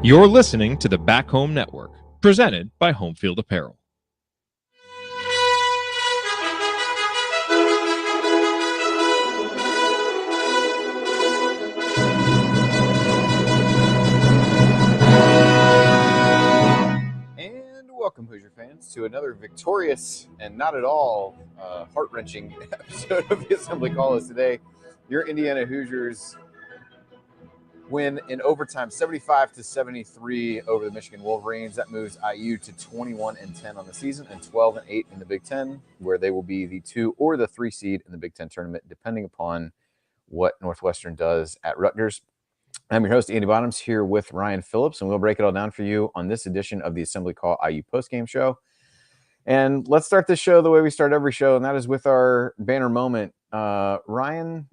You're listening to the Back Home Network, presented by Home Field Apparel. And welcome, Hoosier fans, to another victorious and not at all heart-wrenching episode of the Assembly Call. As today, your Indiana Hoosiers win in overtime 75-73 over the Michigan Wolverines. That moves IU to 21-10 on the season and 12-8 in the Big Ten, where they will be the 2 or the 3 seed in the Big Ten tournament, depending upon what Northwestern does at Rutgers. I'm your host, Andy Bottoms, here with Ryan Phillips, and we'll break it all down for you on this edition of the Assembly Call IU postgame show. And let's start this show the way we start every show, and that is with our banner moment. Ryan,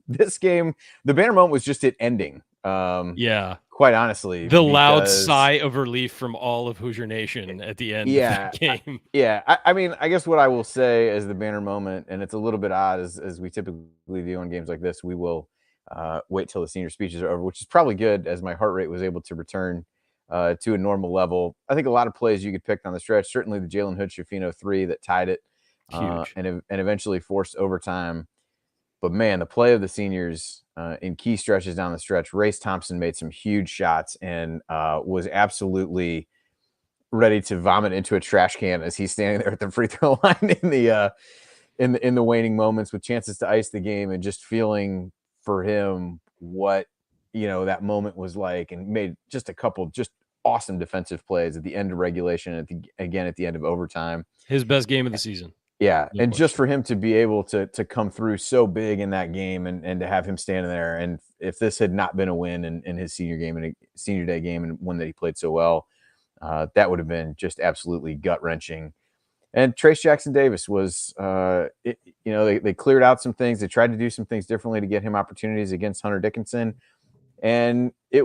this game, the banner moment was just it ending. Yeah. Quite honestly. The loud sigh of relief from all of Hoosier Nation at the end of the game. I mean, I guess what I will say as the banner moment, and it's a little bit odd as we typically do on games like this, we will wait till the senior speeches are over, which is probably good as my heart rate was able to return to a normal level. I think a lot of plays you could pick on the stretch, certainly the Jalen Hood-Schifino 3 that tied it and eventually forced overtime. But, man, the play of the seniors in key stretches down the stretch, Race Thompson made some huge shots and was absolutely ready to vomit into a trash can as he's standing there at the free throw line in the waning moments with chances to ice the game, and just feeling for him what, that moment was like, and made just a couple just awesome defensive plays at the end of regulation, again at the end of overtime. His best game of the season. Yeah, and just for him to be able to come through so big in that game, and to have him standing there, and if this had not been a win in his senior game and a senior day game, and one that he played so well, that would have been just absolutely gut-wrenching. And Trace Jackson Davis was, they cleared out some things. They tried to do some things differently to get him opportunities against Hunter Dickinson, and it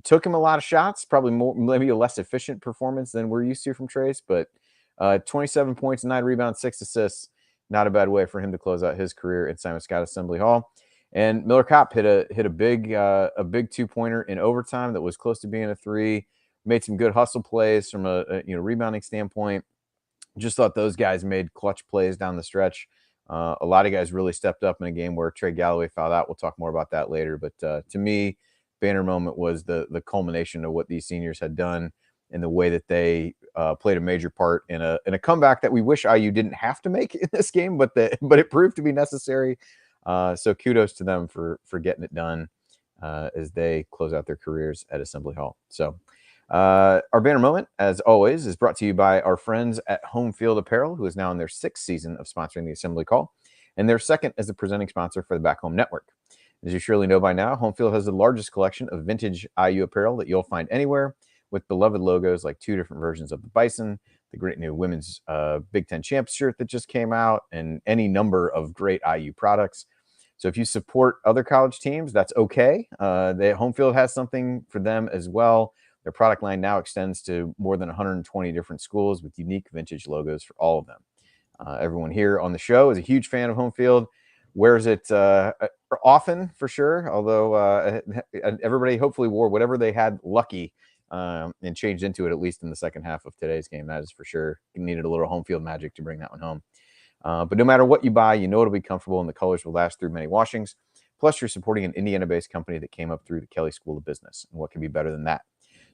took him a lot of shots, probably maybe a less efficient performance than we're used to from Trace, but 27 points, 9 rebounds, 6 assists. Not a bad way for him to close out his career at Simon Scott Assembly Hall. And Miller Kopp hit a big 2-pointer in overtime that was close to being a 3. Made some good hustle plays from a rebounding standpoint. Just thought those guys made clutch plays down the stretch. A lot of guys really stepped up in a game where Trey Galloway fouled out. We'll talk more about that later. But to me, banner moment was the culmination of what these seniors had done, and the way that they played a major part in a comeback that we wish IU didn't have to make in this game, but it proved to be necessary. So kudos to them for getting it done as they close out their careers at Assembly Hall. So our banner moment, as always, is brought to you by our friends at Home Field Apparel, who is now in their 6th season of sponsoring the Assembly Call, and their 2nd as the presenting sponsor for the Back Home Network. As you surely know by now, Home Field has the largest collection of vintage IU apparel that you'll find anywhere, with beloved logos like 2 different versions of the Bison, the great new women's Big Ten Champs shirt that just came out, and any number of great IU products. So if you support other college teams, that's okay. Home Field has something for them as well. Their product line now extends to more than 120 different schools with unique vintage logos for all of them. Everyone here on the show is a huge fan of Home Field, wears it often for sure, although everybody hopefully wore whatever they had lucky and changed into it, at least in the second half of today's game. That is for sure. You needed a little home field magic to bring that one home. But no matter what you buy, it'll be comfortable, and the colors will last through many washings. Plus, you're supporting an Indiana-based company that came up through the Kelly School of Business. And what could be better than that?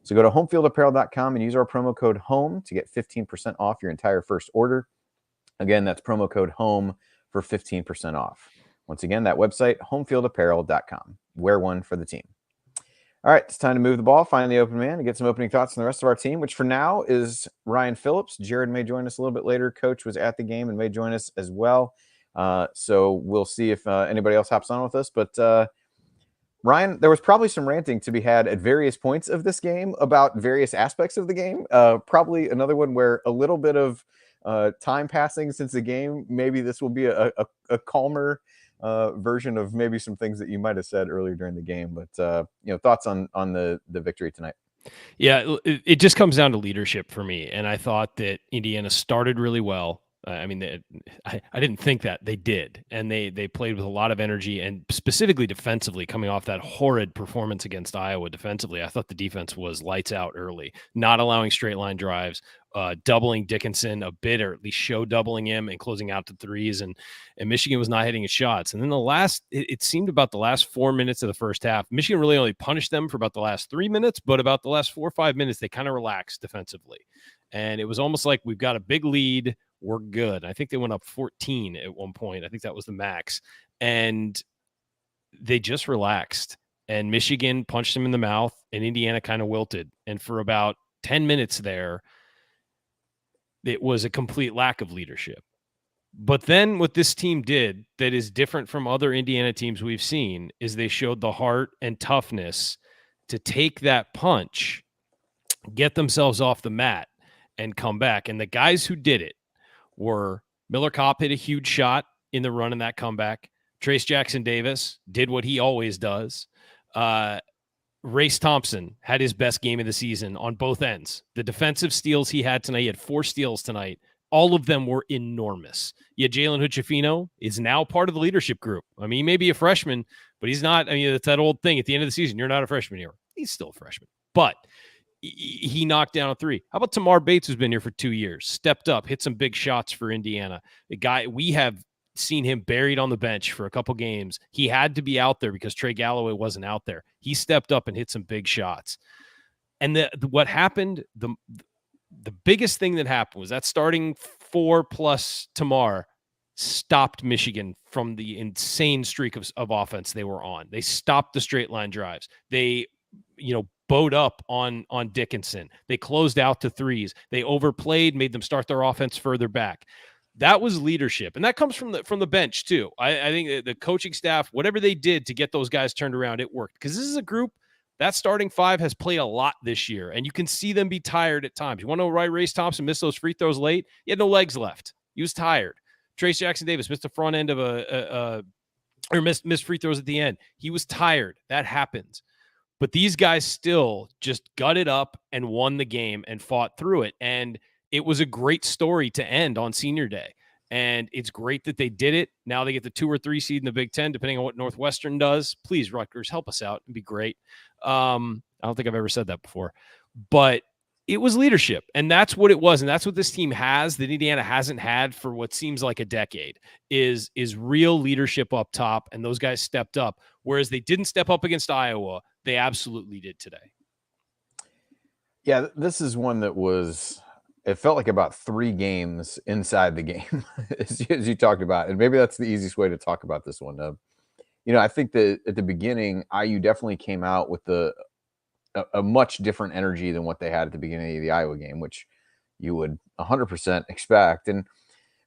So go to homefieldapparel.com and use our promo code HOME to get 15% off your entire first order. Again, that's promo code HOME for 15% off. Once again, that website, homefieldapparel.com. Wear one for the team. All right, it's time to move the ball, find the open man, and get some opening thoughts on the rest of our team, which for now is Ryan Phillips. Jared may join us a little bit later. Coach was at the game and may join us as well. So we'll see if anybody else hops on with us. But Ryan, there was probably some ranting to be had at various points of this game about various aspects of the game. Probably another one where a little bit of time passing since the game, maybe this will be a calmer version of maybe some things that you might have said earlier during the game. But thoughts on the victory tonight? Yeah, it just comes down to leadership for me. And I thought that Indiana started really well. I mean, I didn't think that they did, and they played with a lot of energy, and specifically defensively, coming off that horrid performance against Iowa defensively. I thought the defense was lights out early, not allowing straight line drives, doubling Dickinson a bit, or at least show doubling him and closing out to threes, and Michigan was not hitting his shots. And then it seemed about the last 4 minutes of the first half, Michigan really only punished them for about the last 3 minutes, but about the last 4 or 5 minutes, they kind of relaxed defensively. And it was almost like we've got a big lead. We're good. I think they went up 14 at one point. I think that was the max. And they just relaxed. And Michigan punched them in the mouth, and Indiana kind of wilted. And for about 10 minutes there, it was a complete lack of leadership. But then what this team did that is different from other Indiana teams we've seen is they showed the heart and toughness to take that punch, get themselves off the mat, and come back. And the guys who did it were Miller Kopp hit a huge shot in the run in that comeback. Trace Jackson Davis did what he always does. Race Thompson had his best game of the season on both ends. The defensive steals he had tonight, he had 4 steals tonight. All of them were enormous. Yet Jalen Hood-Schifino is now part of the leadership group. I mean, he may be a freshman, but he's not. I mean, it's that old thing at the end of the season. You're not a freshman here. He's still a freshman. But he knocked down a 3. How about Tamar Bates, who's been here for 2 years, stepped up, hit some big shots for Indiana. A guy, we have seen him buried on the bench for a couple games. He had to be out there because Trey Galloway wasn't out there. He stepped up and hit some big shots. And what happened, the biggest thing that happened was that starting 4 plus Tamar stopped Michigan from the insane streak of offense they were on. They stopped the straight line drives. They, bowed up on Dickinson. They closed out to threes. They overplayed, made them start their offense further back. That was leadership. And that comes from the bench too. I think the coaching staff, whatever they did to get those guys turned around, it worked. Because this is a group, that starting 5 has played a lot this year, and you can see them be tired at times. You want to know why Race Thompson missed those free throws late? He had no legs left. He was tired. Trace Jackson Davis missed the front end of missed free throws at the end. He was tired. That happens. But these guys still just gutted up and won the game and fought through it. And it was a great story to end on senior day. And it's great that they did it. Now they get the 2 or 3 seed in the Big Ten, depending on what Northwestern does. Please, Rutgers, help us out. It'd be great. I don't think I've ever said that before. But it was leadership. And that's what it was. And that's what this team has that Indiana hasn't had for what seems like a decade is real leadership up top. And those guys stepped up. Whereas they didn't step up against Iowa. They absolutely did today. Yeah, this is one that it felt like about 3 games inside the game, as you talked about. And maybe that's the easiest way to talk about this one. I think that at the beginning, IU definitely came out with a much different energy than what they had at the beginning of the Iowa game, which you would 100% expect.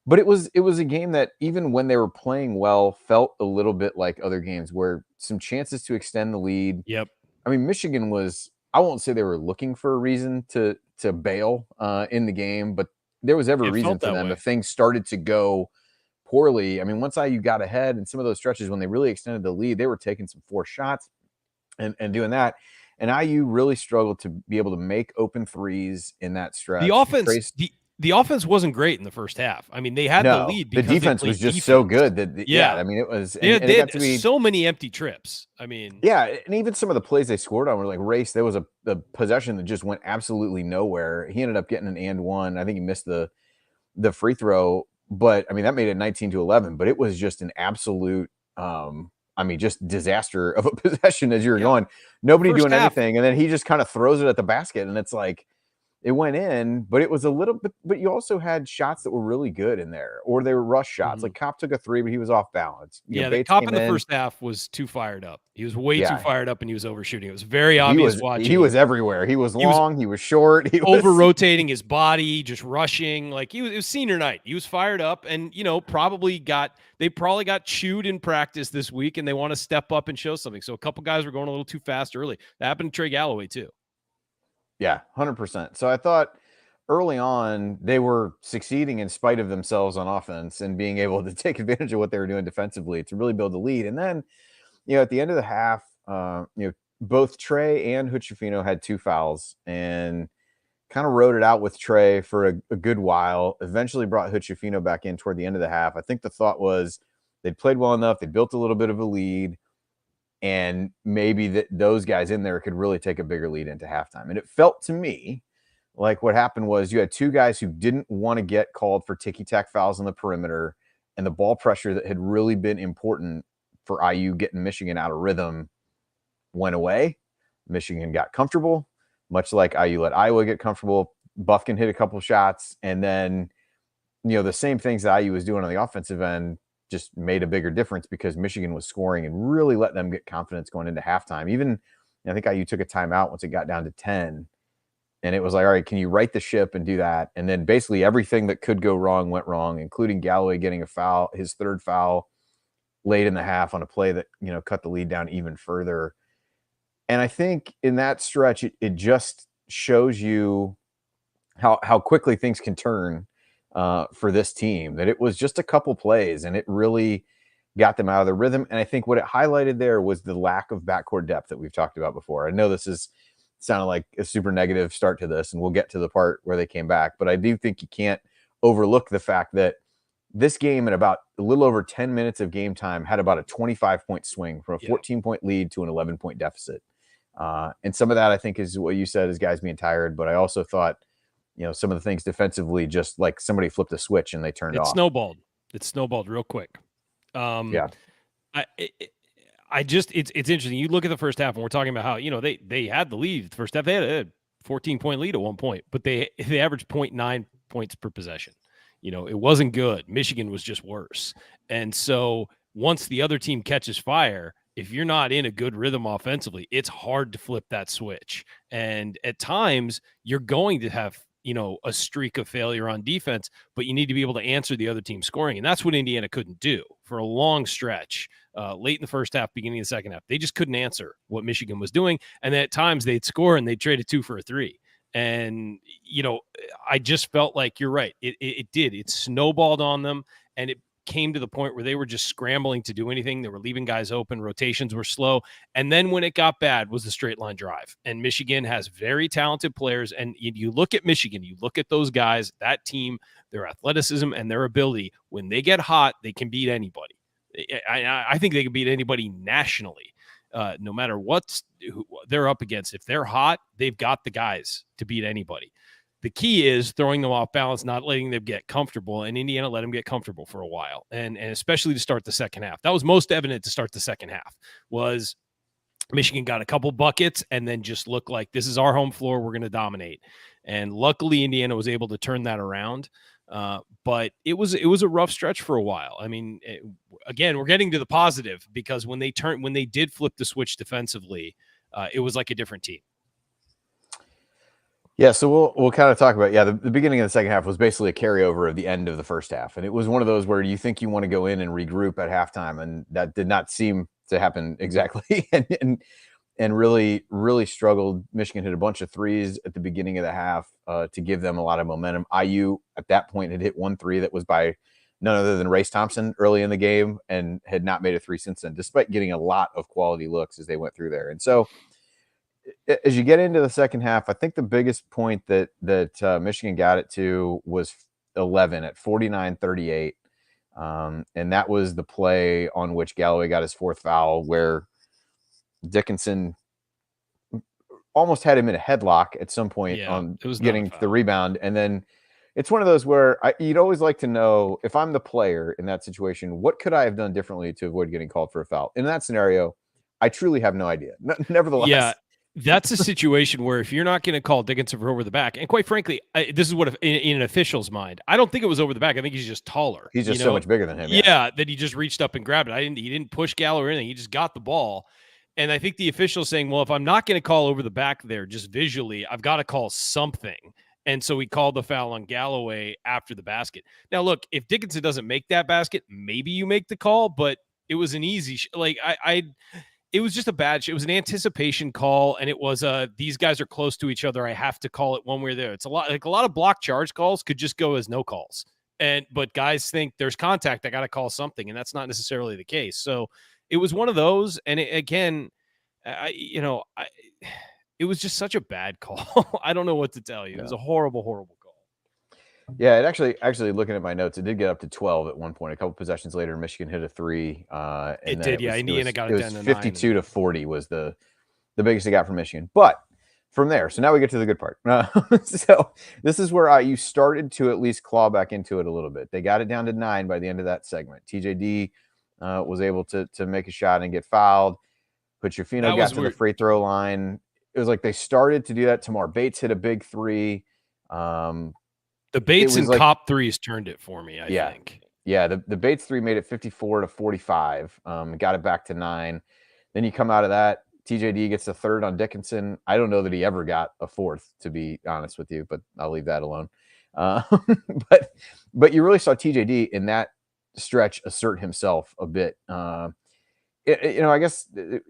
But it was a game that even when they were playing well, felt a little bit like other games where some chances to extend the lead. Yep. I mean, Michigan was, I won't say they were looking for a reason to bail in the game, but there was every reason for them. If things started to go poorly, I mean, once IU got ahead in some of those stretches when they really extended the lead, they were taking some forced shots and doing that. And IU really struggled to be able to make open threes in that stretch. The offense, the offense wasn't great in the first half. I mean, they had the lead. The defense was just so good that I mean, it was. They had so many empty trips. I mean, yeah, and even some of the plays they scored on were like Race. There was a possession that just went absolutely nowhere. He ended up getting an and one. I think he missed the free throw, but I mean that made it 19-11. But it was just an absolute. Just disaster of a possession as you're going. Nobody first doing anything, and then he just kind of throws it at the basket, and it's like. It went in, but it was a little bit, but you also had shots that were really good in there, or they were rush shots. Mm-hmm. Like Kopp took a 3, but he was off balance. The Kopp in the first half was too fired up. He was way too fired up and he was overshooting. It was very obvious watching. He was everywhere. He was long, he was short. He was over-rotating his body, just rushing. Like it was senior night. He was fired up and, they probably got chewed in practice this week and they want to step up and show something. So a couple guys were going a little too fast early. That happened to Trey Galloway too. Yeah, 100%. So I thought early on they were succeeding in spite of themselves on offense and being able to take advantage of what they were doing defensively to really build the lead. And then, at the end of the half, both Trey and Hood-Schifino had 2 fouls and kind of rode it out with Trey for a good while, eventually brought Huchefino back in toward the end of the half. I think the thought was they'd played well enough, they built a little bit of a lead, and maybe those guys in there could really take a bigger lead into halftime. And it felt to me like what happened was you had two guys who didn't want to get called for ticky-tack fouls on the perimeter, and the ball pressure that had really been important for IU getting Michigan out of rhythm went away. Michigan got comfortable, much like IU let Iowa get comfortable. Bufkin hit a couple shots, and then, the same things that IU was doing on the offensive end just made a bigger difference because Michigan was scoring and really let them get confidence going into halftime. Even, I think IU took a timeout once it got down to 10, and it was like, all right, can you right the ship and do that? And then basically everything that could go wrong went wrong, including Galloway getting a foul, his third foul late in the half on a play that, cut the lead down even further. And I think in that stretch, it just shows you how quickly things can turn for this team, that it was just a couple plays and it really got them out of the rhythm. And I think what it highlighted there was the lack of backcourt depth that we've talked about before. I know this is sounded like a super negative start to this, and we'll get to the part where they came back, but I do think you can't overlook the fact that this game, in about a little over 10 minutes of game time, had about a 25-point swing from a 14-point lead to an 11-point deficit. And some of that, I think, is what you said, is guys being tired. But I also thought, some of the things defensively, just like somebody flipped a switch and they turned off. It snowballed real quick. Yeah. It's interesting. You look at the first half, and we're talking about how, they had the lead the first half. They had a 14-point lead at one point, but they averaged 0.9 points per possession. It wasn't good. Michigan was just worse. And so once the other team catches fire, if you're not in a good rhythm offensively, it's hard to flip that switch. And at times you're going to have, a streak of failure on defense, but you need to be able to answer the other team's scoring. And that's what Indiana couldn't do for a long stretch, late in the first half, beginning of the second half. They just couldn't answer what Michigan was doing. And at times they'd score and they'd trade a 2 for a 3. And, I just felt like, you're right. It snowballed on them, and it came to the point where they were just scrambling to do anything. They were leaving guys open. Rotations were slow. And then when it got bad was the straight line drive. And Michigan has very talented players. And you look at Michigan, you look at those guys, that team, their athleticism and their ability. When they get hot, they can beat anybody. I think they can beat anybody nationally. No matter what they're up against. If they're hot, they've got the guys to beat anybody. The key is throwing them off balance, not letting them get comfortable, and Indiana let them get comfortable for a while, and especially to start the second half. That was most evident to start the second half, was Michigan got a couple buckets and then just looked like, this is our home floor, we're going to dominate. And luckily Indiana was able to turn that around. But it was a rough stretch for a while. I mean, again, we're getting to the positive, because when they did flip the switch defensively, it was like a different team. Yeah, so we'll kind of talk about, the beginning of the second half was basically a carryover of the end of the first half. And it was one of those where you think you want to go in and regroup at halftime, and that did not seem to happen exactly. and really, really struggled. Michigan hit a bunch of threes at the beginning of the half to give them a lot of momentum. IU at that point had hit 1 3 that was by none other than Race Thompson early in the game, and had not made a 3 since then, despite getting a lot of quality looks as they went through there. And so as you get into the second half, I think the biggest point that Michigan got it to was 11 at 49-38. And that was the play on which Galloway got his 4th foul, where Dickinson almost had him in a headlock at some point on getting the rebound. And then it's one of those where you'd always like to know, if I'm the player in that situation, what could I have done differently to avoid getting called for a foul? In that scenario, I truly have no idea. Nevertheless. Yeah. That's a situation where if you're not going to call Dickinson for over the back, and quite frankly, this is what in an official's mind, I don't think it was over the back. I think he's just taller. He's just so much bigger than him. Yeah, that he just reached up and grabbed it. He didn't push Gallo or anything. He just got the ball. And I think the official's saying, well, if I'm not going to call over the back there, just visually, I've got to call something. And so he called the foul on Galloway after the basket. Now, look, if Dickinson doesn't make that basket, maybe you make the call, but it was an easy it was just it was an anticipation call, and it was these guys are close to each other, I have to call it one way or the other. It's a lot of block charge calls could just go as no calls. But guys think there's contact, I got to call something, and that's not necessarily the case. So it was one of those, and it it was just such a bad call. I don't know what to tell you. It was a horrible, horrible call. Yeah, it actually looking at my notes, it did get up to 12 at one point. A couple possessions later, Michigan hit a 3. And It then did, yeah. Indiana got it down to 52 to 40 was the biggest they got from Michigan. But from there, so now we get to the good part. So this is where you started to at least claw back into it a little bit. They got it down to 9 by the end of that segment. TJD was able to make a shot and get fouled. Pochettino got to the free throw line. It was like they started to do that. Tamar Bates hit a big 3. The Bates and Cop threes turned it for me, I think. Yeah, the Bates 3 made it 54 to 45. Got it back to 9. Then you come out of that. TJD gets the third on Dickinson. I don't know that he ever got a fourth, to be honest with you, but I'll leave that alone. But you really saw TJD in that stretch assert himself a bit. I guess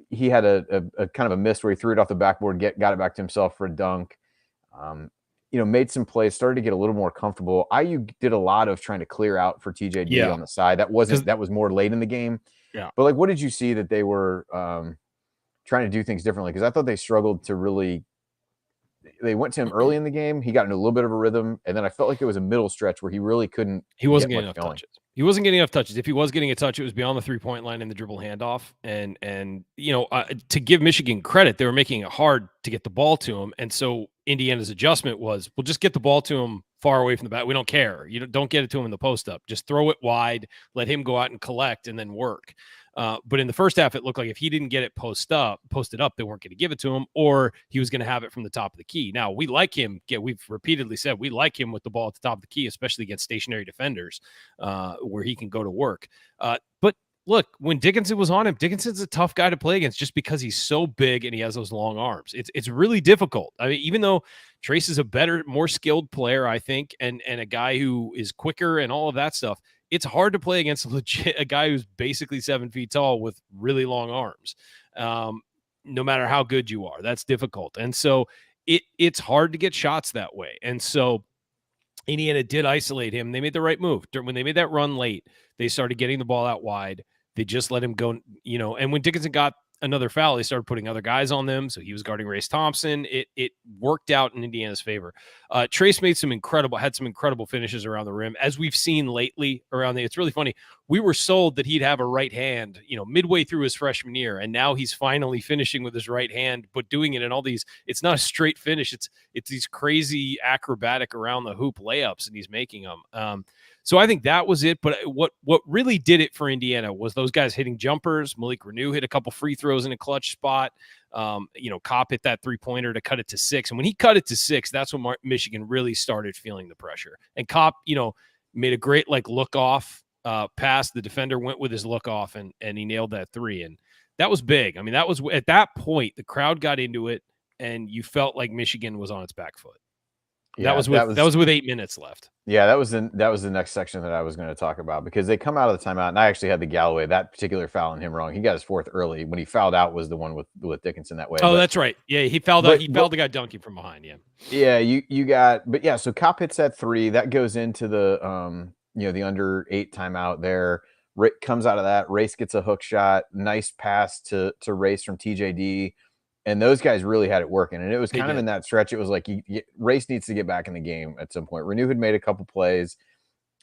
he had a kind of a miss where he threw it off the backboard, got it back to himself for a dunk. Made some plays, started to get a little more comfortable. IU did a lot of trying to clear out for TJD on the side. That was more late in the game. Yeah. But like, what did you see that they were trying to do things differently? Because I thought they struggled to really. They went to him early in the game. He got into a little bit of a rhythm, and then I felt like it was a middle stretch where he really couldn't. He wasn't getting enough touches. He wasn't getting enough touches. If he was getting a touch, it was beyond the 3-point line in the dribble handoff. And to give Michigan credit, they were making it hard to get the ball to him. And so Indiana's adjustment was, we'll just get the ball to him far away from the bat. We don't care. Don't get it to him in the post up. Just throw it wide, let him go out and collect, and then work. But in the first half, it looked like if he didn't get it posted up, they weren't going to give it to him, or he was going to have it from the top of the key. Now, we like him. We've repeatedly said we like him with the ball at the top of the key, especially against stationary defenders, where he can go to work. But look, when Dickinson was on him, Dickinson's a tough guy to play against just because he's so big and he has those long arms. It's really difficult. I mean, even though Trace is a better, more skilled player, I think, and a guy who is quicker and all of that stuff, it's hard to play against a guy who's basically 7 feet tall with really long arms. No matter how good you are, that's difficult. And so it's hard to get shots that way. And so Indiana did isolate him. They made the right move. When they made that run late, they started getting the ball out wide. They just let him go, and when Dickinson got another foul, they started putting other guys on them. So he was guarding Race Thompson. It worked out in Indiana's favor. Trace had some incredible finishes around the rim, as we've seen lately around it's really funny. We were sold that he'd have a right hand, midway through his freshman year. And now he's finally finishing with his right hand, but doing it in all these, it's not a straight finish. It's these crazy acrobatic around the hoop layups, and he's making them. So I think that was it. But what really did it for Indiana was those guys hitting jumpers. Malik Renew hit a couple free throws in a clutch spot. Kopp hit that 3-pointer to cut it to 6. And when he cut it to 6, that's when Michigan really started feeling the pressure. And Kopp, made a great look off pass. The defender went with his look off and he nailed that 3. And that was big. I mean, that was at that point, the crowd got into it and you felt like Michigan was on its back foot. Yeah, that was with 8 minutes left. Yeah, that was the next section that I was going to talk about, because they come out of the timeout, and I actually had the Galloway, that particular foul, and him wrong. He got his 4th early. When he fouled out was the one with Dickinson that way. Oh, that's right. Yeah, he fouled out. He fouled the guy dunking from behind. Yeah. Yeah, you got, but yeah. So Kopp hits that 3. That goes into the the under 8 timeout there. Comes out of that. Race gets a hook shot. Nice pass to Race from TJD. And those guys really had it working. And it was kind of in that stretch. It was like Race needs to get back in the game at some point. Renew had made a couple plays,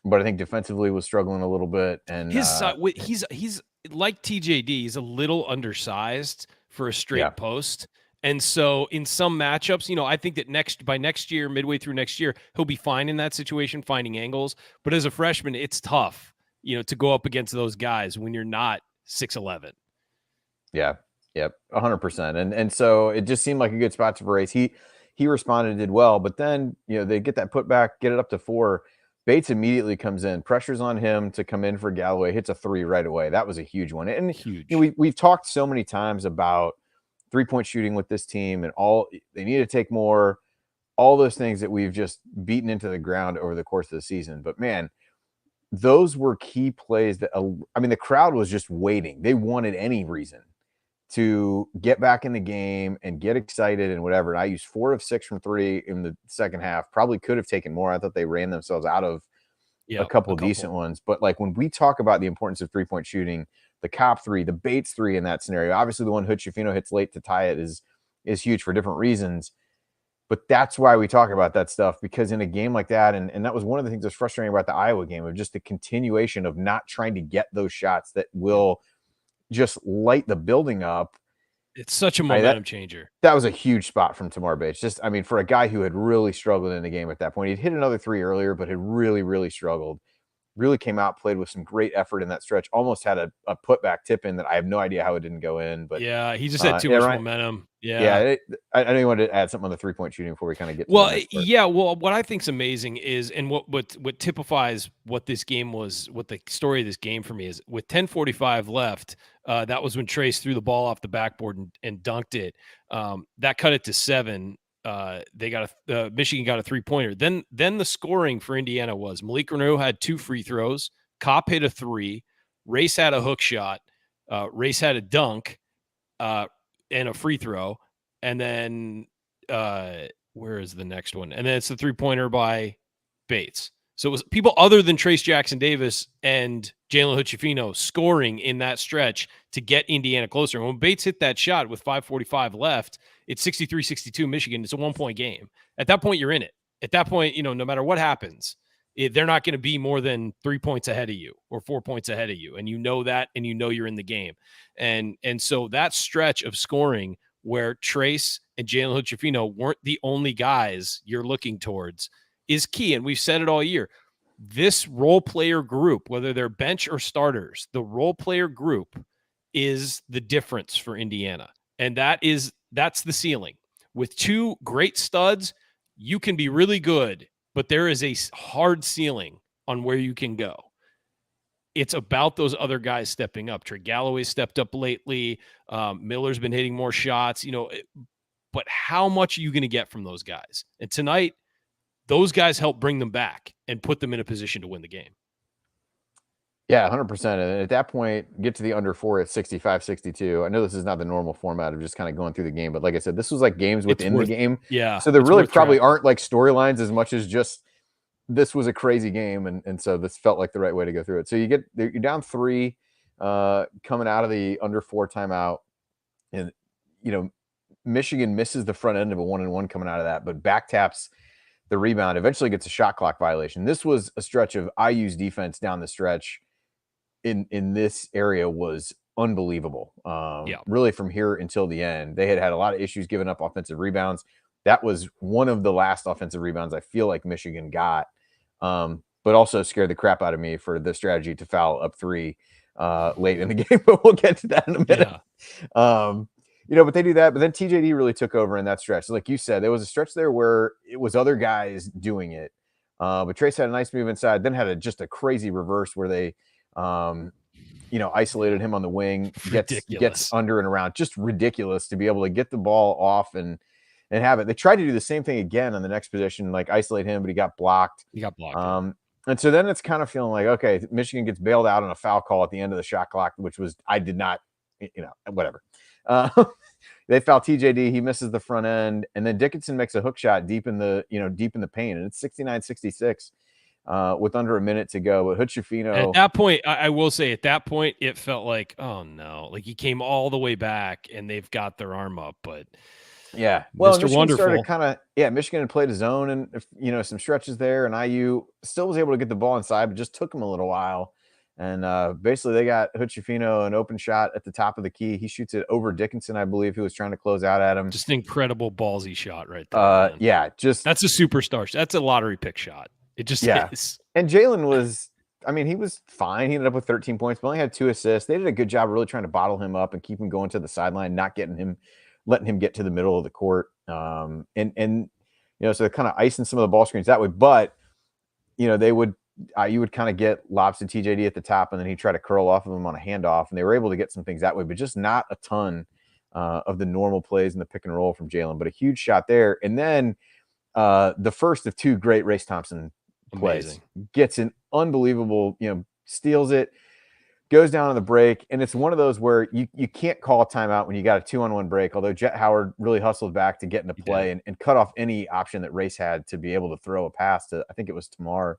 but I think defensively was struggling a little bit. And he's like TJD. He's a little undersized for a straight post. And so in some matchups, I think that by next year, midway through next year, he'll be fine in that situation, finding angles. But as a freshman, it's tough, to go up against those guys when you're not 6'11". Yeah. Yep, 100%. And so it just seemed like a good spot for Race. He responded, did well, but then they get that putback, get it up to 4. Bates immediately comes in, pressures on him to come in for Galloway, hits a 3 right away. That was a huge one. And huge. We've talked so many times about 3-point shooting with this team, and they need to take more, all those things that we've just beaten into the ground over the course of the season. But man, those were key plays that the crowd was just waiting. They wanted any reason to get back in the game and get excited and whatever. And I used 4 of 6 from 3 in the second half. Probably could have taken more. I thought they ran themselves out of a couple decent ones. But when we talk about the importance of 3-point shooting, the Kopp 3, the Bates 3 in that scenario, obviously the one Hood Schifino hits late to tie it is is huge for different reasons. But that's why we talk about that stuff, because in a game like that, and that was one of the things that's frustrating about the Iowa game, of just the continuation of not trying to get those shots that will just light the building up. It's such a momentum changer. That was a huge spot from Tamar Bates. Just, I mean, for a guy who had really struggled in the game at that point, he'd hit another three earlier, but had really, really struggled. Really came out, played with some great effort in that stretch. Almost had a putback tip in that I have no idea how it didn't go in. But yeah, he just had too much momentum. Yeah. I know you wanted to add something on the 3-point shooting before we kind of get to well, yeah. Well, what I think is amazing is, and what typifies what this game was, what the story of this game for me is, with 10:45 left, that was when Trace threw the ball off the backboard and dunked it. That cut it to 7. They got Michigan got a 3-pointer. Then the scoring for Indiana was Malik Reneau had 2 free throws, Kopp hit a 3, Race had a hook shot, Race had a dunk, and a free throw, and then where is the next one? And then it's the 3-pointer by Bates. So it was people other than Trace Jackson Davis and Jalen Hood-Schifino scoring in that stretch to get Indiana closer. And when Bates hit that shot with 5:45 left, it's 63-62 Michigan. It's a 1-point game. At that point, you're in it. At that point, no matter what happens, they're not going to be more than 3 points ahead of you or 4 points ahead of you. And you know that, and you're in the game. And so that stretch of scoring where Trace and Jalen Hood-Schifino weren't the only guys you're looking towards is key. And we've said it all year. This role player group, whether they're bench or starters, the role player group is the difference for Indiana. And that's the ceiling. With 2 great studs, you can be really good, but there is a hard ceiling on where you can go. It's about those other guys stepping up. Trey Galloway stepped up lately. Miller's been hitting more shots, but how much are you going to get from those guys? And tonight, those guys help bring them back and put them in a position to win the game. Yeah, 100%. And at that point, get to the under 4 at 65-62. I know this is not the normal format of just kind of going through the game, but like I said, this was like games within the game. Yeah. So there really probably aren't like storylines as much as just this was a crazy game. And so this felt like the right way to go through it. So you're down 3 coming out of the under 4 timeout. And, Michigan misses the front end of a 1-and-1 coming out of that, but back taps the rebound, eventually gets a shot clock violation. This was a stretch of IU's defense down the stretch in this area was unbelievable. Really from here until the end. They had a lot of issues giving up offensive rebounds. That was one of the last offensive rebounds I feel like Michigan got, but also scared the crap out of me for the strategy to foul up 3 late in the game, but we'll get to that in a minute. Yeah. But they do that. But then TJD really took over in that stretch. So like you said, there was a stretch there where it was other guys doing it. But Trace had a nice move inside, then had just a crazy reverse where they, isolated him on the wing, gets under and around. Just ridiculous to be able to get the ball off and have it. They tried to do the same thing again on the next possession, like isolate him, but he got blocked. And so then it's kind of feeling like, okay, Michigan gets bailed out on a foul call at the end of the shot clock, which was, I did not, whatever. They foul TJD. He misses the front end, and then Dickinson makes a hook shot deep in the paint, and it's 69-66 with under a minute to go. But Hood-Schifino, at that point, I will say, at that point, it felt like, oh no, like he came all the way back, and they've got their arm up. But yeah, well, Mr. Michigan Wonderful started kind of, Michigan had played a zone and some stretches there, and IU still was able to get the ball inside, but just took them a little while. And basically, they got Hood-Schifino an open shot at the top of the key. He shoots it over Dickinson, I believe, who was trying to close out at him. Just an incredible ballsy shot right there. That's a superstar. That's a lottery pick shot. It just is. And Jalen was, he was fine. He ended up with 13 points, but only had 2 assists. They did a good job really trying to bottle him up and keep him going to the sideline, not letting him get to the middle of the court. So they're kind of icing some of the ball screens that way. But, you would kind of get lobs to TJD at the top, and then he'd try to curl off of him on a handoff, and they were able to get some things that way, but just not a ton of the normal plays in the pick and roll from Jalen, but a huge shot there. And then the first of 2 great Race Thompson plays. Gets an unbelievable, steals it, goes down on the break, and it's one of those where you can't call a timeout when you got a 2-on-1 break, although Jet Howard really hustled back to get into play and cut off any option that Race had to be able to throw a pass to, I think it was Tamar,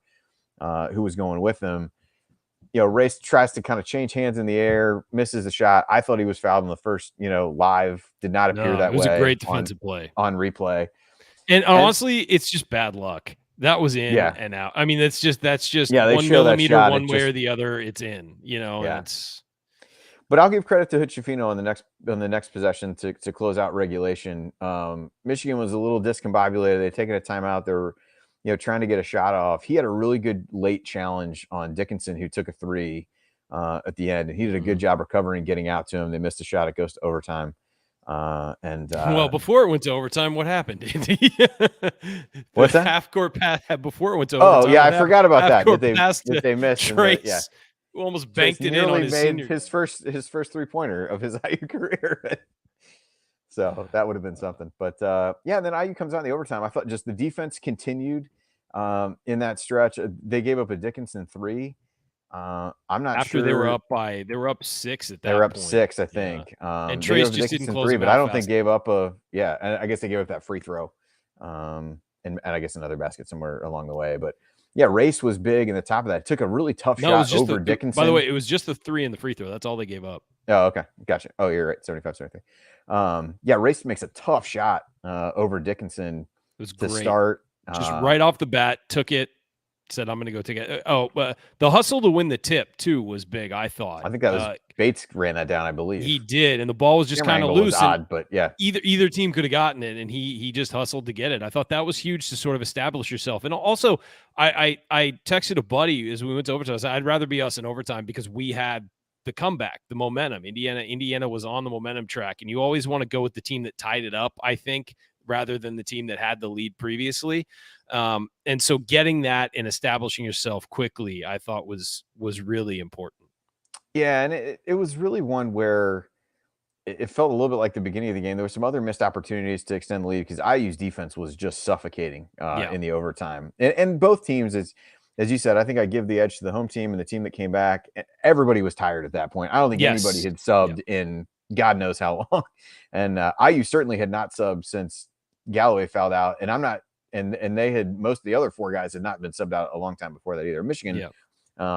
who was going with him. Race tries to kind of change hands in the air, misses the shot. I thought he was fouled in the first, live. Did not appear that it was way a great defensive play on replay. And honestly, it's just bad luck. That was in and out. I mean, that's just they 1 show that millimeter shot, one way or the other. It's in. It's. But I'll give credit to Hutchefino on the next possession to close out regulation. Michigan was a little discombobulated. They'd taken a timeout. They were, trying to get a shot off. He had a really good late challenge on Dickinson, who took a three at the end, and he did a good job recovering, getting out to him. They missed a shot. It goes to overtime. Well, before it went to overtime, what happened? What's that? Half court pass before it went to overtime. Oh yeah, I forgot about that. That they missed. Trace, who almost banked it in on his senior. his first 3-pointer of his IU career. So that would have been something. But and then IU comes out in the overtime. I thought just the defense continued in that stretch. They gave up a Dickinson three. I'm not after sure. They were up 6 at that point. They were up 6, I think. And Trace just didn't close three, but I don't think gave up and I guess they gave up that free throw. And I guess another basket somewhere along the way. But Race was big in the top of that. Took a really tough shot over Dickinson. By the way, it was just the 3 and the free throw. That's all they gave up. Oh, okay. Gotcha. Oh, you're right. 75-73. Race makes a tough shot over Dickinson. It was to great. Start. Just right off the bat, took it. Said, I'm going to go take it. The hustle to win the tip, too, was big, I thought. I think that was Bates ran that down, I believe. He did, and the ball was just kind of loose. Odd, but yeah. Either team could have gotten it, and he just hustled to get it. I thought that was huge to sort of establish yourself. And also, I texted a buddy as we went to overtime. I said, I'd rather be us in overtime because we had the comeback, the momentum. Indiana was on the momentum track, and you always want to go with the team that tied it up, I think, rather than the team that had the lead previously. And so getting that and establishing yourself quickly, I thought was really important. Yeah, and it was really one where it felt a little bit like the beginning of the game. There were some other missed opportunities to extend the lead because IU's defense was just suffocating in the overtime. And both teams, as you said, I think I give the edge to the home team and the team that came back. Everybody was tired at that point. I don't think anybody had subbed in God knows how long. And IU certainly had not subbed since Galloway fouled out. And I'm not – and they had – most of the other 4 guys had not been subbed out a long time before that either. Michigan,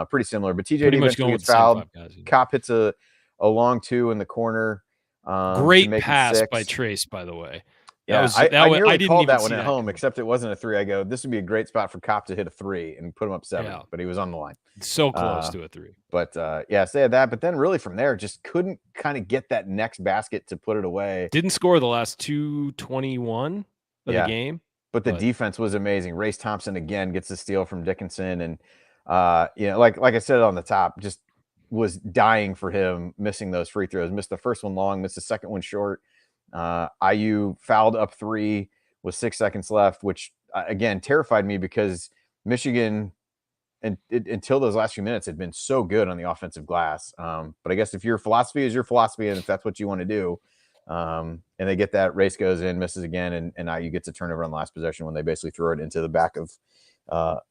pretty similar. But TJ eventually gets fouled. Kopp hits a long 2 in the corner. Great pass by Trace, by the way. Yeah, I nearly called that one at home, except it wasn't a 3. I go, this would be a great spot for Kopp to hit a 3 and put him up 7, but he was on the line. So close to a 3. But so they had that. But then really from there, just couldn't kind of get that next basket to put it away. Didn't score the last 2:21 of the game. But the defense was amazing. Race Thompson again gets the steal from Dickinson, and like I said on the top, just was dying for him missing those free throws. Missed the first one long, missed the second one short. IU fouled up 3 with 6 seconds left, which again terrified me because Michigan until those last few minutes had been so good on the offensive glass. But I guess if your philosophy is your philosophy, and if that's what you want to do, and they get that, Race goes in, misses again, and IU gets a turnover on the last possession when they basically throw it into the back of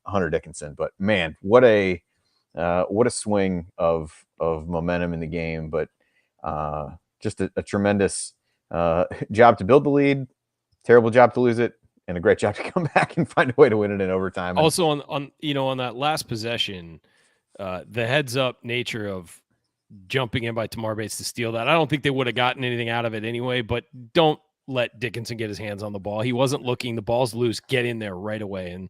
Hunter Dickinson. But man, what a swing of momentum in the game. But just a tremendous job to build the lead, terrible job to lose it, and a great job to come back and find a way to win it in overtime. Also on that last possession, the heads up nature of jumping in by Tamar Bates to steal that. I don't think they would have gotten anything out of it anyway, but don't let Dickinson get his hands on the ball. He wasn't looking, the ball's loose, get in there right away. And,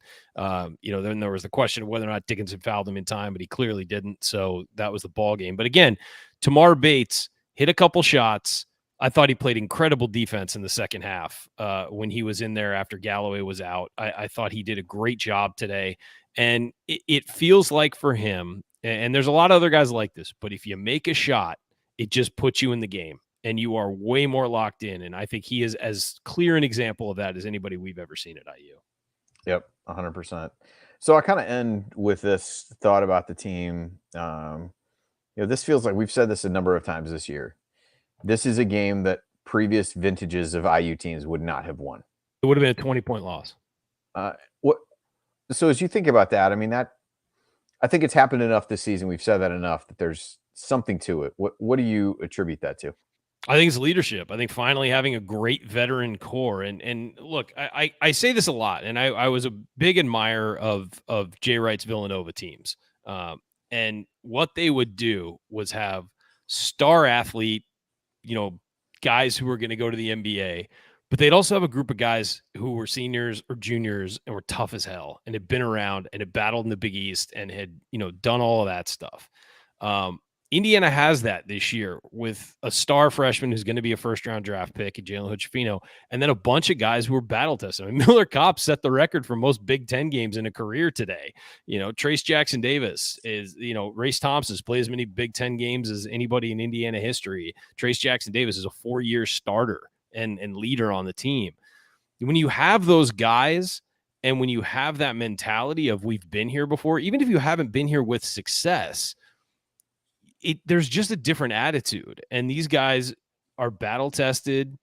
then there was the question of whether or not Dickinson fouled him in time, but he clearly didn't. So that was the ball game. But again, Tamar Bates hit a couple shots. I thought he played incredible defense in the second half when he was in there after Galloway was out. I thought he did a great job today. And it feels like for him, and there's a lot of other guys like this, but if you make a shot, it just puts you in the game and you are way more locked in. And I think he is as clear an example of that as anybody we've ever seen at IU. Yep, 100%. So I kind of end with this thought about the team. This feels like we've said this a number of times this year. This is a game that previous vintages of IU teams would not have won. It would have been a 20-point loss. So as you think about that, I mean, I think it's happened enough this season. We've said that enough that there's something to it. What do you attribute that to? I think it's leadership. I think finally having a great veteran core. And look, I say this a lot, and I was a big admirer of Jay Wright's Villanova teams. And what they would do was have star athlete, guys who were going to go to the NBA, but they'd also have a group of guys who were seniors or juniors and were tough as hell and had been around and had battled in the Big East and had, done all of that stuff. Indiana has that this year with a star freshman who's going to be a first-round draft pick, Jalen Hood-Schifino, and then a bunch of guys who were battle tested. I mean, Miller Kopp set the record for most Big Ten games in a career today. Trace Jackson Davis is, Race Thompson has played as many Big Ten games as anybody in Indiana history. Trace Jackson Davis is a 4-year starter and leader on the team. When you have those guys and when you have that mentality of we've been here before, even if you haven't been here with success, there's just a different attitude, and these guys are battle tested.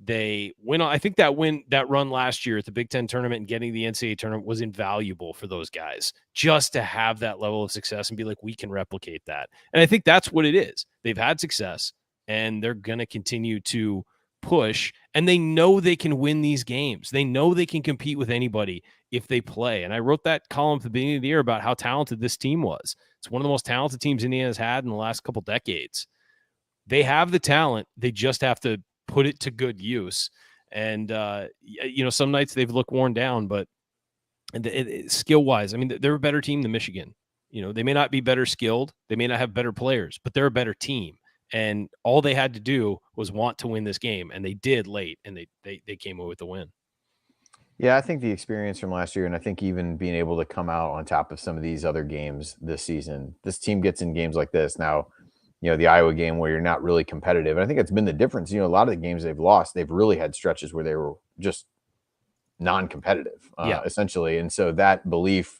They win. I think that run last year at the Big Ten tournament and getting the NCAA tournament was invaluable for those guys, just to have that level of success and be like, we can replicate that. And I think that's what it is. They've had success and they're going to continue to push, and they know they can win these games. They know they can compete with anybody if they play. And I wrote that column at the beginning of the year about how talented this team was. It's one of the most talented teams Indiana's had in the last couple decades. They have the talent. They just have to put it to good use. And, some nights they've looked worn down, but skill-wise, I mean, they're a better team than Michigan. They may not be better skilled. They may not have better players, but they're a better team. And all they had to do was want to win this game, and they did late, and they came away with the win. Yeah, I think the experience from last year, and I think even being able to come out on top of some of these other games this season, this team gets in games like this. Now, the Iowa game where you're not really competitive. And I think it's been the difference. A lot of the games they've lost, they've really had stretches where they were just non-competitive, essentially. And so that belief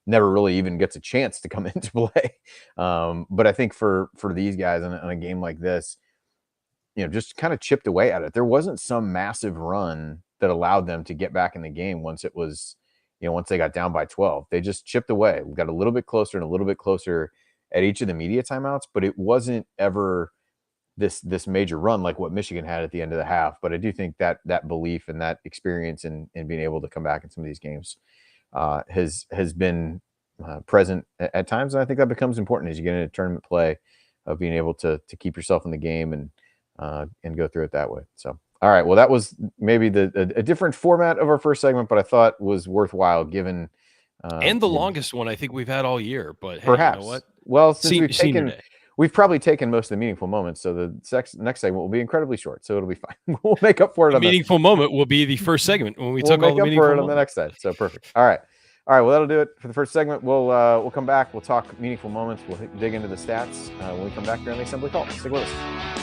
never really even gets a chance to come into play. But I think for these guys on a game like this, just kind of chipped away at it. There wasn't some massive run that allowed them to get back in the game once it was, once they got down by 12. They just chipped away. We got a little bit closer and a little bit closer at each of the media timeouts, but it wasn't ever this major run like what Michigan had at the end of the half. But I do think that belief and that experience in being able to come back in some of these games has been present at times. And I think that becomes important as you get into tournament play, of being able to keep yourself in the game and go through it that way. So, all right. Well, that was maybe a different format of our first segment, but I thought was worthwhile given. And the longest one I think we've had all year, but hey, perhaps. You know what? Well, since we've probably taken most of the meaningful moments, so the next segment will be incredibly short, so it'll be fine. We'll make up for it. The meaningful moment will be the first segment when we took all the meaningful for it on the next side. So perfect. All right. Well, that'll do it for the first segment. We'll come back. We'll talk meaningful moments. We'll dig into the stats when we come back here on the Assembly Call. Stick with us.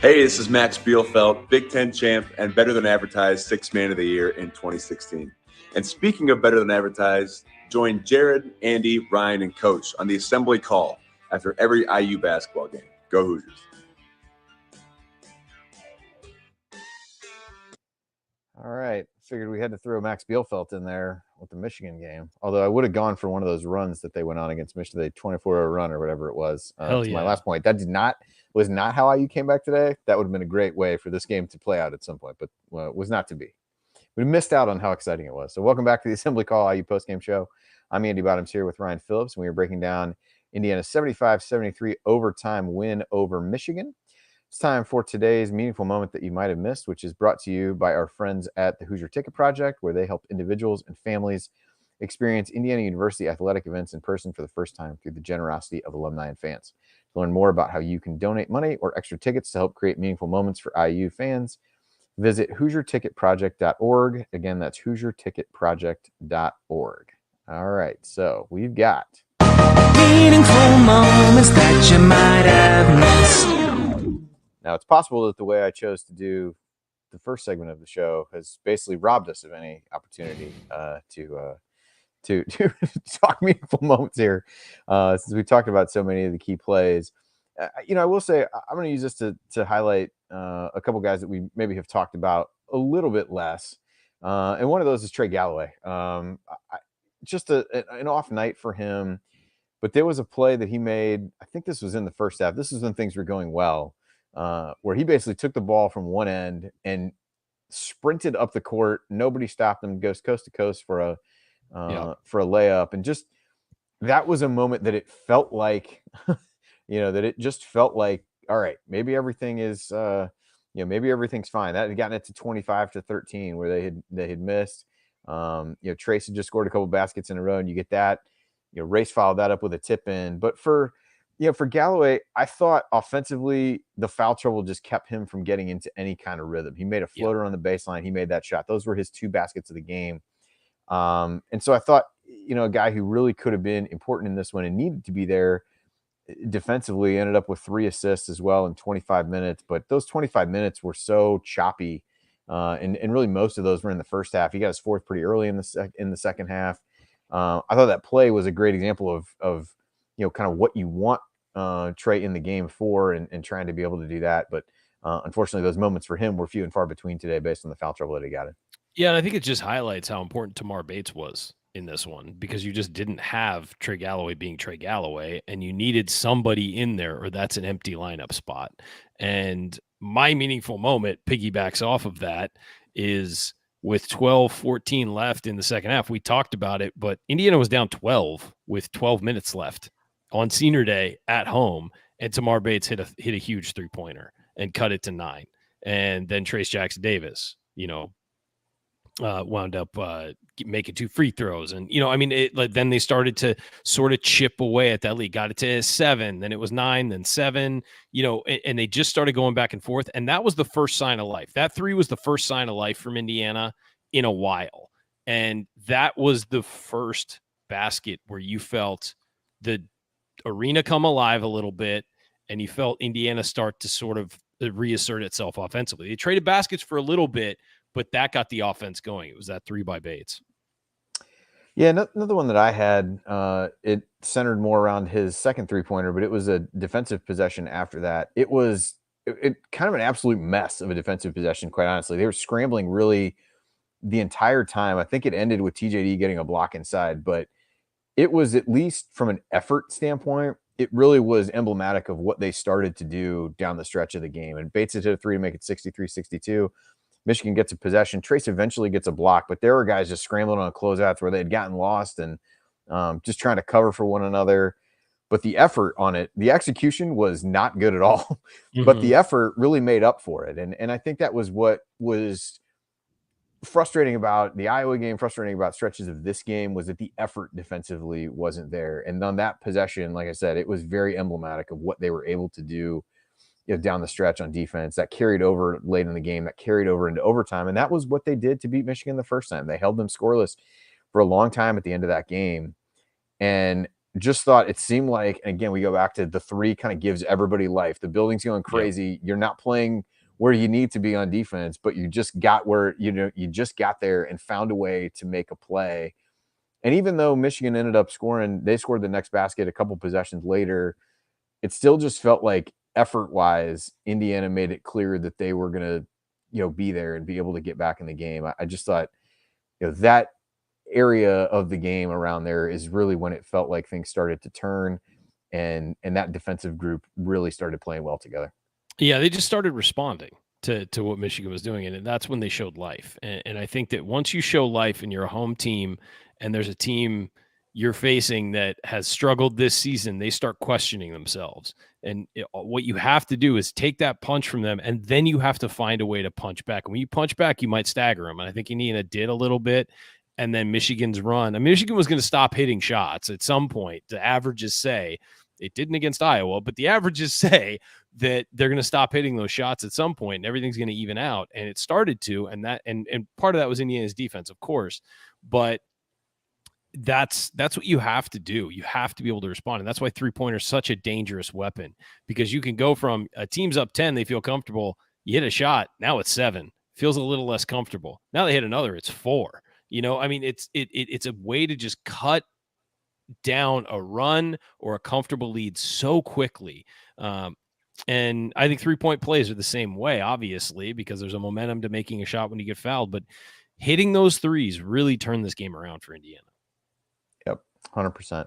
Hey, this is Max Bielfeldt, Big Ten champ and Better Than Advertised Sixth Man of the Year in 2016. And speaking of Better Than Advertised, join Jared, Andy, Ryan, and Coach on the Assembly Call after every IU basketball game. Go Hoosiers. All right. Figured we had to throw Max Bielfeldt in there with the Michigan game. Although I would have gone for one of those runs that they went on against Michigan, the 24-hour run or whatever it was. My last point. That was not how IU came back today. That would have been a great way for this game to play out at some point, but was not to be. We missed out on how exciting it was. So welcome back to the Assembly Call IU postgame show. I'm Andy Bottoms here with Ryan Phillips, and we are breaking down Indiana's 75-73 overtime win over Michigan. It's time for today's meaningful moment that you might have missed, which is brought to you by our friends at the Hoosier Ticket Project, where they help individuals and families experience Indiana University athletic events in person for the first time through the generosity of alumni and fans. To learn more about how you can donate money or extra tickets to help create meaningful moments for IU fans, visit HoosierTicketProject.org. Again, that's HoosierTicketProject.org. All right, so we've got meaningful moments that you might have missed. Now, it's possible that the way I chose to do the first segment of the show has basically robbed us of any opportunity to talk meaningful moments here, since we talked about so many of the key plays. I will say I'm going to use this to highlight a couple guys that we maybe have talked about a little bit less. And one of those is Trey Galloway. Just an off night for him. But there was a play that he made. I think this was in the first half. This is when things were going well, where he basically took the ball from one end and sprinted up the court. Nobody stopped him. Goes coast to coast for a layup, and just that was a moment that it felt like, that it just felt like, all right, maybe everything is, maybe everything's fine. That had gotten it to 25-13 where they had missed. Trace had just scored a couple baskets in a row, and you get that. Race followed that up with a tip in. But for Galloway, I thought offensively the foul trouble just kept him from getting into any kind of rhythm. He made a floater on the baseline. He made that shot. Those were his 2 baskets of the game. And so I thought, a guy who really could have been important in this one and needed to be there defensively ended up with 3 assists as well in 25 minutes. But those 25 minutes were so choppy. And really most of those were in the first half. He got his 4th pretty early in the second half. I thought that play was a great example of kind of what you want Trey in the game for and trying to be able to do that. But unfortunately, those moments for him were few and far between today based on the foul trouble that he got in. Yeah, and I think it just highlights how important Tamar Bates was in this one, because you just didn't have Trey Galloway being Trey Galloway, and you needed somebody in there, or that's an empty lineup spot. And my meaningful moment piggybacks off of that is with 12-14 left in the second half. We talked about it, but Indiana was down 12 with 12 minutes left on senior day at home, and Tamar Bates hit a huge 3-pointer and cut it to 9. And then Trace Jackson Davis, wound up making 2 free throws. And, then they started to sort of chip away at that lead, got it to 7, then it was 9, then 7, and they just started going back and forth. And that was the first sign of life. That 3 was the first sign of life from Indiana in a while. And that was the first basket where you felt the arena come alive a little bit, and you felt Indiana start to sort of reassert itself offensively. They traded baskets for a little bit, but that got the offense going. It was that 3 by Bates. Yeah, another one that I had, it centered more around his second 3-pointer, but it was a defensive possession after that. It was kind of an absolute mess of a defensive possession, quite honestly. They were scrambling really the entire time. I think it ended with TJD getting a block inside, but it was, at least from an effort standpoint, it really was emblematic of what they started to do down the stretch of the game. And Bates hit a 3 to make it 63-62. Michigan gets a possession. Trace eventually gets a block, but there were guys just scrambling on closeouts where they had gotten lost and just trying to cover for one another. But the effort on it, the execution was not good at all, but the effort really made up for it. And I think that was what was frustrating about the Iowa game, frustrating about stretches of this game, was that the effort defensively wasn't there. And on that possession, like I said, it was very emblematic of what they were able to do down the stretch on defense. That carried over late in the game, that carried over into overtime. And that was what they did to beat Michigan the first time. They held them scoreless for a long time at the end of that game. And just thought it seemed like, and again, we go back to the 3 kind of gives everybody life. The building's going crazy. Yeah. You're not playing where you need to be on defense, but you just got where, you just got there and found a way to make a play. And even though Michigan ended up scoring, they scored the next basket a couple possessions later, it still just felt like effort-wise, Indiana made it clear that they were going to, be there and be able to get back in the game. I just thought, that area of the game around there is really when it felt like things started to turn, and that defensive group really started playing well together. Yeah, they just started responding to what Michigan was doing, and that's when they showed life. And I think that once you show life and you're a home team, and there's a team you're facing that has struggled this season, they start questioning themselves. And what you have to do is take that punch from them, and then you have to find a way to punch back. And when you punch back, you might stagger them. And I think Indiana did a little bit. And then Michigan's run. I mean, Michigan was going to stop hitting shots at some point. The averages say, it didn't against Iowa, but the averages say that they're going to stop hitting those shots at some point, and everything's going to even out. And it started to, and part of that was Indiana's defense, of course. But that's what you have to do. You have to be able to respond. And that's why 3-pointer is such a dangerous weapon, because you can go from a team's up 10, they feel comfortable. You hit a shot, now it's 7, feels a little less comfortable. Now they hit another, it's 4. I mean, it's a way to just cut down a run or a comfortable lead so quickly. And I think 3-point plays are the same way, obviously, because there's a momentum to making a shot when you get fouled. But hitting those threes really turned this game around for Indiana. Yep, 100%.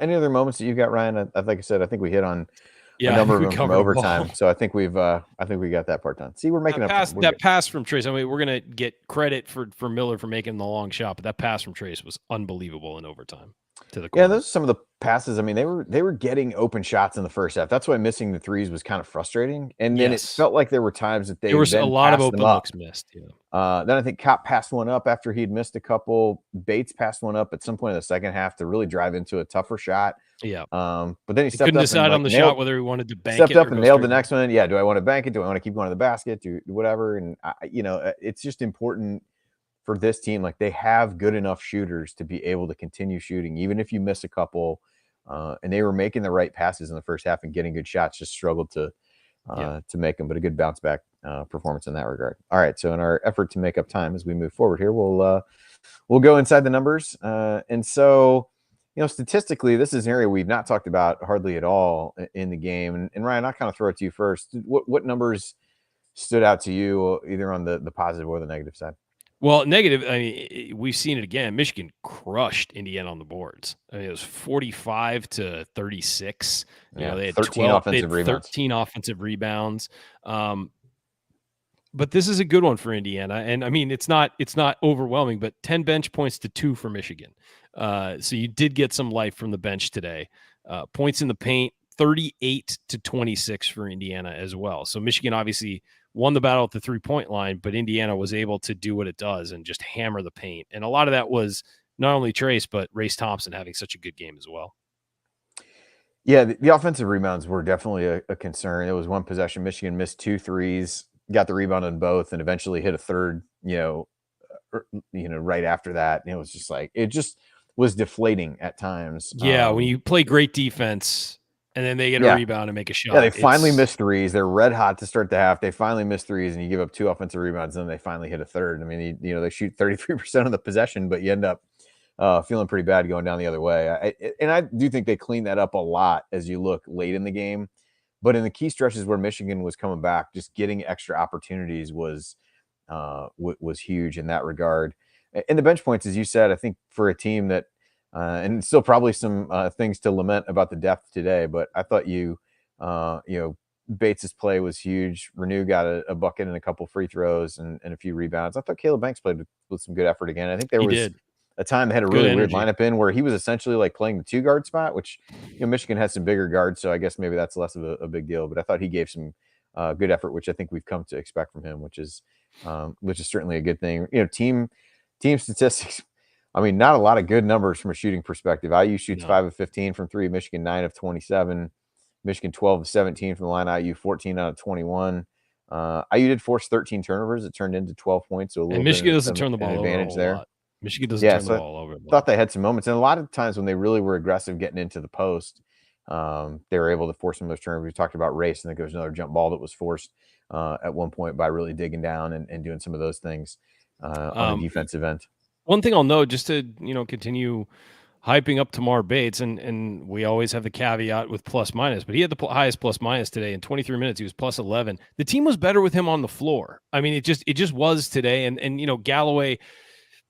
Any other moments that you got, Ryan? Like I said, I think we hit on Yeah, a number of we them from covered them overtime. all. So I think we got that part done. See, we're making that pass from Trace. I mean, we're gonna get credit for Miller for making the long shot, but that pass from Trace was unbelievable in overtime to the corner. Yeah, those are some of the passes. I mean, they were getting open shots in the first half. That's why missing the threes was kind of frustrating. And then it felt like there were times that there was a lot of open looks missed. Yeah. Then I think Kopp passed one up after he'd missed a couple. Bates passed one up at some point in the second half to really drive into a tougher shot. Yeah. But then he couldn't decide on the shot whether he wanted to bank it. Stepped up and nailed the next one. Yeah. Do I want to bank it? Do I want to keep going to the basket? Do whatever? And it's just important for this team. Like, they have good enough shooters to be able to continue shooting, even if you miss a couple. And they were making the right passes in the first half and getting good shots. Just struggled to make them, but a good bounce back performance in that regard. All right. So in our effort to make up time as we move forward here, we'll go inside the numbers. And so, statistically, this is an area we've not talked about hardly at all in the game. And Ryan, I'll kind of throw it to you first. What numbers stood out to you, either on the positive or the negative side? Well, negative, I mean, we've seen it again. Michigan crushed Indiana on the boards. I mean, it was 45-36. They had 13 offensive rebounds. 13 offensive rebounds. But this is a good one for Indiana. And I mean, it's not overwhelming, but 10 bench points to 2 for Michigan. So you did get some life from the bench today. Points in the paint, 38-26 for Indiana as well. So Michigan obviously won the battle at the 3-point line, but Indiana was able to do what it does and just hammer the paint. And a lot of that was not only Trace, but Race Thompson having such a good game as well. Yeah, the offensive rebounds were definitely a concern. It was one possession. Michigan missed 2 threes, got the rebound on both, and eventually hit a third, right after that. And it was just like, it just was deflating at times. Yeah, when you play great defense and then they get a rebound and make a shot. Yeah, they finally missed threes. They're red hot to start the half. They finally missed threes, and you give up 2 offensive rebounds, and then they finally hit a third. I mean, they shoot 33% of the possession, but you end up feeling pretty bad going down the other way. I do think they cleaned that up a lot as you look late in the game. But in the key stretches where Michigan was coming back, just getting extra opportunities was huge in that regard. And the bench points, as you said, I think for a team that and still probably some things to lament about the depth today, but I thought Bates' play was huge. Renew got a bucket and a couple free throws and a few rebounds. I thought Caleb Banks played with some good effort again. I think there was a time they had a really weird lineup in where he was essentially like playing the 2-guard spot, which Michigan has some bigger guards, so I guess maybe that's less of a big deal. But I thought he gave some good effort, which I think we've come to expect from him, which is certainly a good thing. Team statistics. I mean, not a lot of good numbers from a shooting perspective. IU shoots 5 of 15 from 3. Michigan 9 of 27. Michigan 12 of 17 from the line. IU 14 out of 21. IU did force 13 turnovers. It turned into 12 points. So Michigan doesn't turn the ball over a whole lot. Michigan doesn't turn the ball over. Thought they had some moments, and a lot of times when they really were aggressive getting into the post, they were able to force some of those turnovers. We talked about Race. I think there was another jump ball that was forced at one point by really digging down and doing some of those things on the defensive end. One thing I'll note, just to continue hyping up Tamar Bates, and we always have the caveat with plus minus, but he had the highest plus minus today. In 23 minutes, he was plus 11. The team was better with him on the floor. I mean, it just was today, and Galloway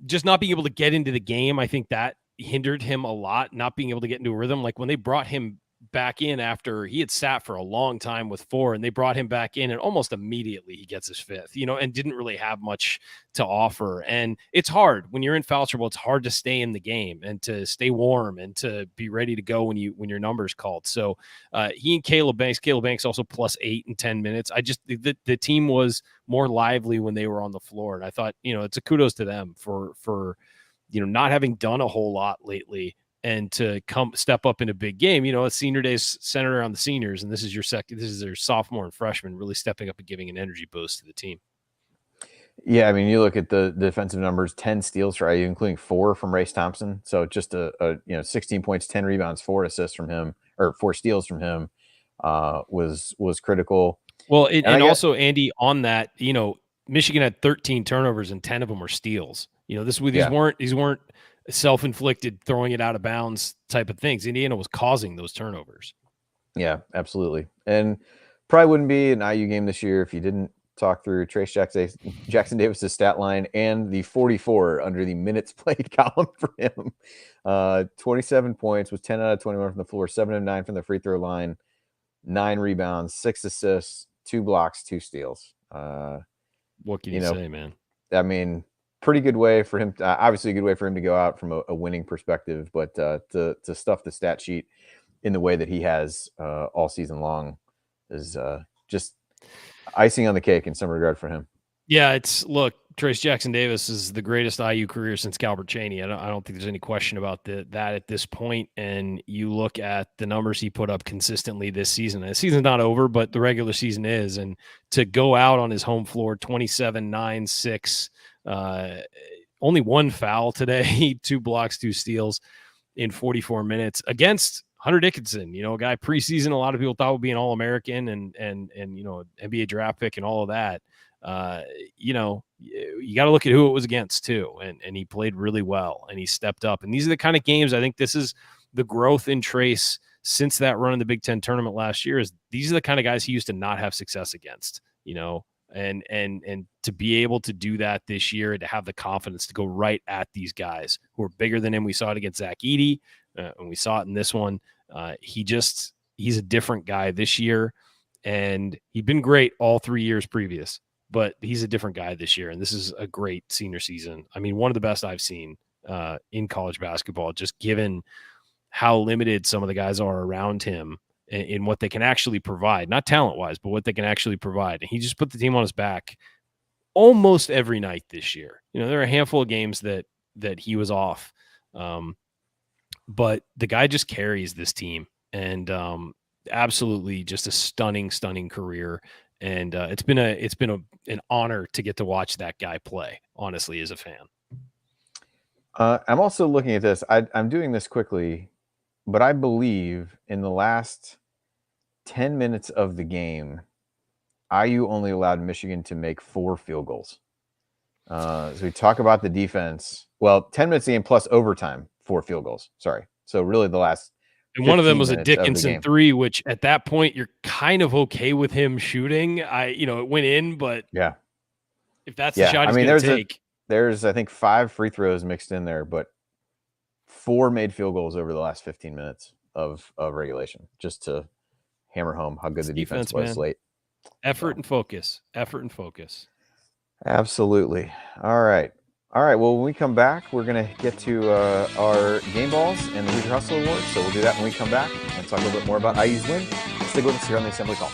just not being able to get into the game, I think that hindered him a lot, not being able to get into a rhythm. Like when they brought him back in after he had sat for a long time with 4, and they brought him back in, and almost immediately he gets his 5th, and didn't really have much to offer. And it's hard when you're in foul trouble. It's hard to stay in the game and to stay warm and to be ready to go when your number's called. So he and Caleb Banks also plus 8 in 10 minutes. The team was more lively when they were on the floor. And I thought, it's a kudos to them for not having done a whole lot lately, and to step up in a big game. A senior day is centered around the seniors, and this is their sophomore and freshman really stepping up and giving an energy boost to the team. Yeah, I mean, you look at the defensive numbers: 10 steals for IU, including 4 from Race Thompson. So just 16 points, 10 rebounds, 4 assists from him, or 4 steals from him, was critical. Well, and also Andy, on that, Michigan had 13 turnovers and 10 of them were steals. These weren't self-inflicted, throwing it out of bounds type of things. Indiana was causing those turnovers. Yeah, absolutely. And probably wouldn't be an IU game this year if you didn't talk through Trace Jackson Davis's stat line and the 44 under the minutes played column for him. 27 points, was 10 out of 21 from the floor, 7 of 9 from the free throw line, 9 rebounds, 6 assists, 2 blocks, 2 steals. What can you say, man? I mean, pretty good way for him. Obviously, a good way for him to go out from a winning perspective, but to stuff the stat sheet in the way that he has all season long is just icing on the cake in some regard for him. Yeah, look, Trace Jackson Davis is the greatest IU career since Calbert Chaney. I don't think there's any question about that at this point. And you look at the numbers he put up consistently this season. The season's not over, but the regular season is. And to go out on his home floor, 27, 9, 6, only 1 foul today, 2 blocks, 2 steals in 44 minutes against Hunter Dickinson, a guy preseason a lot of people thought would be an All-American and NBA draft pick and all of that. You got to look at who it was against too, and he played really well and he stepped up. And these are the kind of games, I think this is the growth in Trace since that run in the Big Ten tournament last year. Is these are the kind of guys he used to not have success against, and to be able to do that this year and to have the confidence to go right at these guys who are bigger than him. We saw it against Zach Edey, and we saw it in this one. He's a different guy this year, and he'd been great all 3 years previous, but he's a different guy this year. And this is a great senior season. I mean, one of the best I've seen in college basketball, just given how limited some of the guys are around him in what they can actually provide, not talent wise, but what they can actually provide. And he just put the team on his back almost every night this year. There are a handful of games that he was off. But the guy just carries this team, and absolutely just a stunning career. And it's been an honor to get to watch that guy play, honestly, as a fan. I'm also looking at this. I'm doing this quickly, but I believe in the last 10 minutes of the game, IU only allowed Michigan to make 4 field goals. So we talk about the defense. Well, 10 minutes of the game plus overtime, 4 field goals. Sorry. So really the last. And one of them was a Dickinson 3, which at that point you're kind of okay with him shooting. It went in, but yeah, if that's the shot he's going to take. There's, I think, 5 free throws mixed in there, but 4 made field goals over the last 15 minutes of regulation, just to hammer home how good the defense was late. Effort and focus. Absolutely. All right. Well, when we come back, we're going to get to our game balls and the Leader Hustle Awards. So we'll do that when we come back and talk a little bit more about IU's win. Stick with us here on the Assembly Call.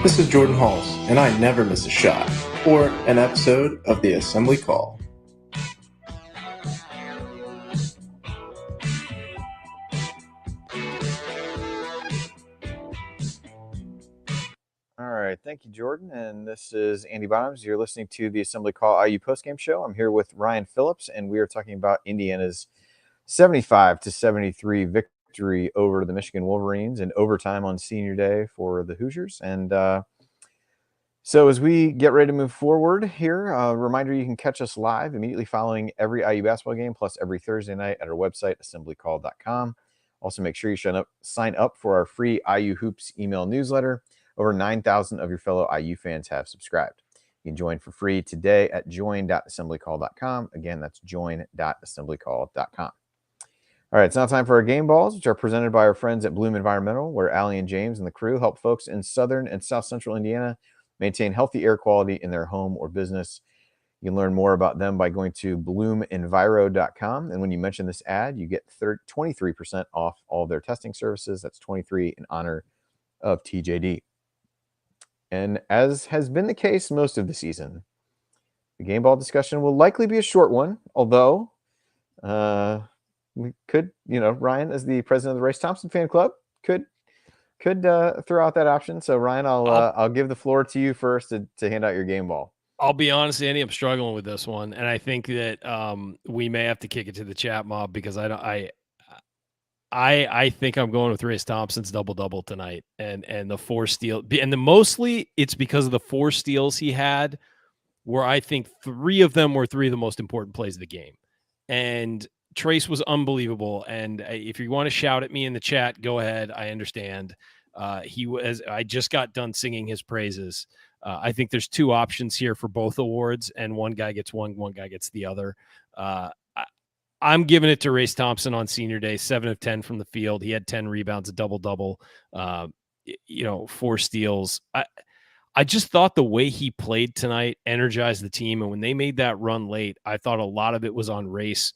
This is Jordan Halls, and I never miss a shot or an episode of the Assembly Call. All right. Thank you, Jordan. And this is Andy Bottoms. You're listening to the Assembly Call IU postgame show. I'm here with Ryan Phillips, and we are talking about Indiana's 75-73 victory over the Michigan Wolverines in overtime on senior day for the Hoosiers. And so as we get ready to move forward here, a reminder, you can catch us live immediately following every IU basketball game, plus every Thursday night at our website, assemblycall.com. Also, make sure you sign up for our free IU Hoops email newsletter. Over 9,000 of your fellow IU fans have subscribed. You can join for free today at join.assemblycall.com. Again, that's join.assemblycall.com. All right, it's now time for our game balls, which are presented by our friends at Bloom Environmental, where Allie and James and the crew help folks in southern and south central Indiana maintain healthy air quality in their home or business. You can learn more about them by going to bloomenviro.com. And when you mention this ad, you get 23% off all of their testing services. That's 23 in honor of TJD. And as has been the case most of the season, the game ball discussion will likely be a short one, although we could, Ryan, as the president of the Race Thompson fan club, could throw out that option. So Ryan, I'll give the floor to you first to hand out your game ball. I'll be honest, Andy, I'm struggling with this one, and I think that we may have to kick it to the chat mob because I think I'm going with Race Thompson's double tonight, and the 4 steals, and mostly it's because of the 4 steals he had, where I think 3 of them were 3 of the most important plays of the game, and Trace was unbelievable. And if you want to shout at me in the chat, go ahead. I understand. I just got done singing his praises. I think there's 2 options here for both awards, and one guy gets one guy gets the other. I'm giving it to Race Thompson on senior day, 7 of 10 from the field. He had 10 rebounds, a double-double, 4 steals. I just thought the way he played tonight energized the team. And when they made that run late, I thought a lot of it was on Race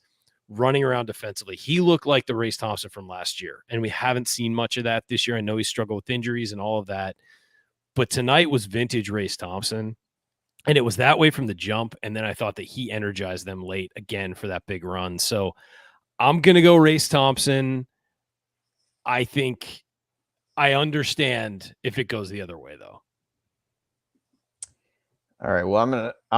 running around defensively. He looked like the Race Thompson from last year, and we haven't seen much of that this year. I know he struggled with injuries and all of that, but tonight was vintage Race Thompson, and it was that way from the jump. And then I thought that he energized them late again for that big run. So I'm going to go Race Thompson. I think I understand if it goes the other way, though. All right. Well, I'm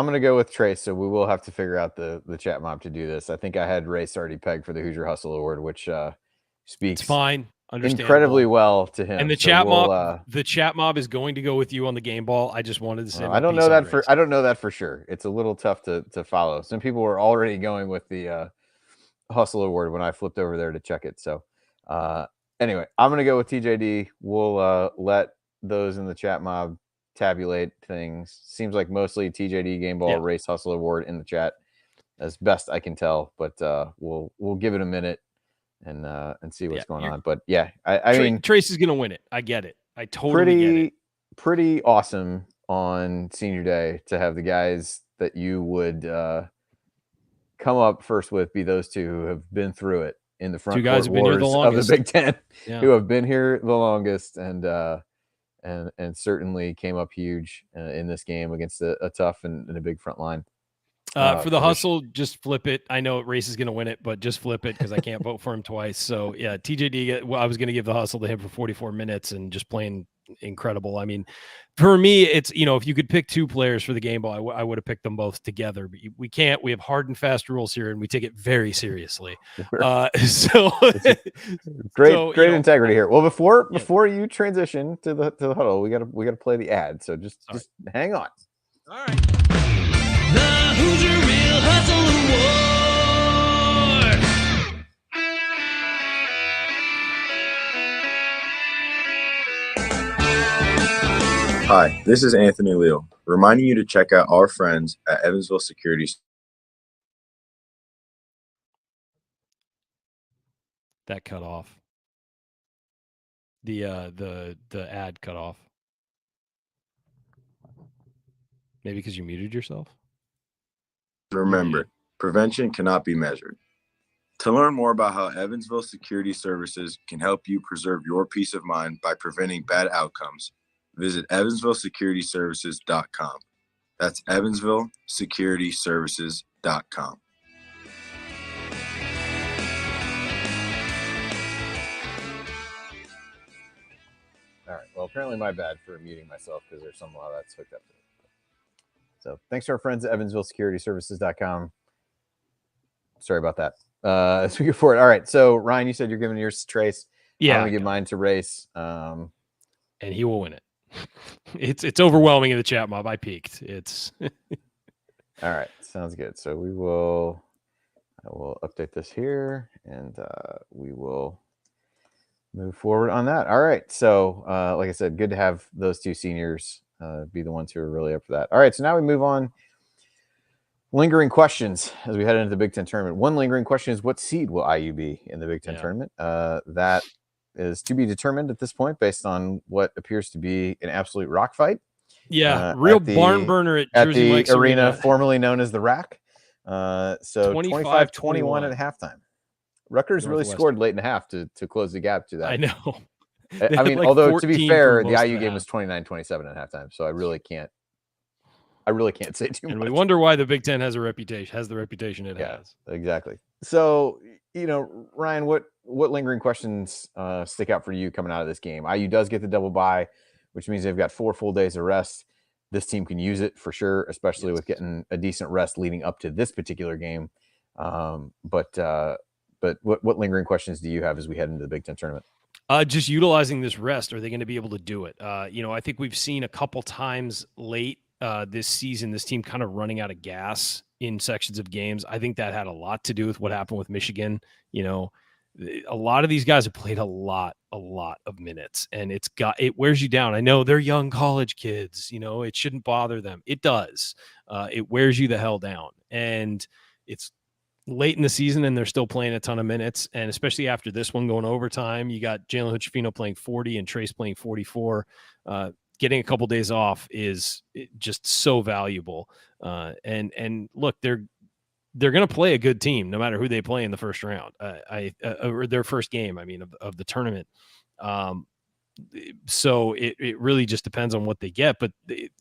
gonna go with Trace. So we will have to figure out the chat mob to do this. I think I had Race already pegged for the Hoosier Hustle Award, which speaks it's fine, incredibly well to him. And the chat mob is going to go with you on the game ball. I just wanted to say I don't know that for sure. It's a little tough to follow. Some people were already going with the Hustle Award when I flipped over there to check it. So anyway, I'm gonna go with TJD. We'll let those in the chat mob tabulate things. Seems like mostly TJD game ball, Race Hustle Award in the chat, as best I can tell. But we'll give it a minute and see what's going on. But yeah, I mean, Trace is gonna win it. I get it. I totally get it. Pretty awesome on senior day to have the guys that you would come up first with be those 2 who have been through it in the front 2 guys court have been here the wars of longest. the Big Ten, who have been here the longest and certainly came up huge in this game against a tough and a big front line. For the Hustle, just flip it. I know Race is going to win it, but just flip it because I can't vote for him twice. So yeah, TJD. Well, I was going to give the Hustle to him for 44 minutes and just playing incredible. I mean, for me, it's if you could pick 2 players for the game ball, I would have picked them both together. But we can't. We have hard and fast rules here, and we take it very seriously. So great integrity here. Well, before you transition to the huddle, we gotta play the ad. So just hang on. All right. The Hoosier Real Hustle Award. Hi, this is Anthony Leal, reminding you to check out our friends at Evansville Security. That cut off. The ad cut off. Maybe because you muted yourself. Remember, prevention cannot be measured. To learn more about how Evansville Security Services can help you preserve your peace of mind by preventing bad outcomes, visit evansvillesecurityservices.com. That's evansvillesecurityservices.com. All right. Well, apparently my bad for muting myself because there's somehow that's hooked up to it. So thanks to our friends at evansvillesecurityservices.com. Sorry about that. Let's go forward. All right. So Ryan, you said you're giving yours to Trace. Yeah. I'm gonna give mine to Race. And he will win it. It's overwhelming in the chat mob. I peaked. It's all right. Sounds good. So I will update this here and we will move forward on that. All right. So like I said, good to have those 2 seniors be the ones who are really up for that. All right. So now we move on. Lingering questions as we head into the Big Ten tournament. One lingering question is, what seed will IU be in the Big Ten tournament? That is to be determined at this point based on what appears to be an absolute rock fight. Yeah, real barn burner at Jersey the Mike's arena formerly known as the Rack. So 25-21 at halftime. Rutgers really scored late in the half to close the gap to that. I know. I mean, although to be fair, the IU game was 29-27 at halftime, so I really can't say too much. And we wonder why the Big Ten has the reputation it has. Exactly. So Ryan, what lingering questions stick out for you coming out of this game? IU does get the double bye, which means they've got 4 full days of rest. This team can use it for sure, especially with getting a decent rest leading up to this particular game. But what lingering questions do you have as we head into the Big Ten tournament? Just utilizing this rest, are they going to be able to do it? I think we've seen a couple times late this season, this team kind of running out of gas in sections of games. I think that had a lot to do with what happened with Michigan. A lot of these guys have played a lot of minutes, and it wears you down. I know they're young college kids, it shouldn't bother them. It does. It wears you the hell down, and it's late in the season and they're still playing a ton of minutes. And especially after this one going overtime, you got Jalen Hood-Schifino playing 40 and Trace playing 44. Getting a couple days off is just so valuable. And look, they're going to play a good team no matter who they play in the first round, or their first game, of the tournament. So it really just depends on what they get, but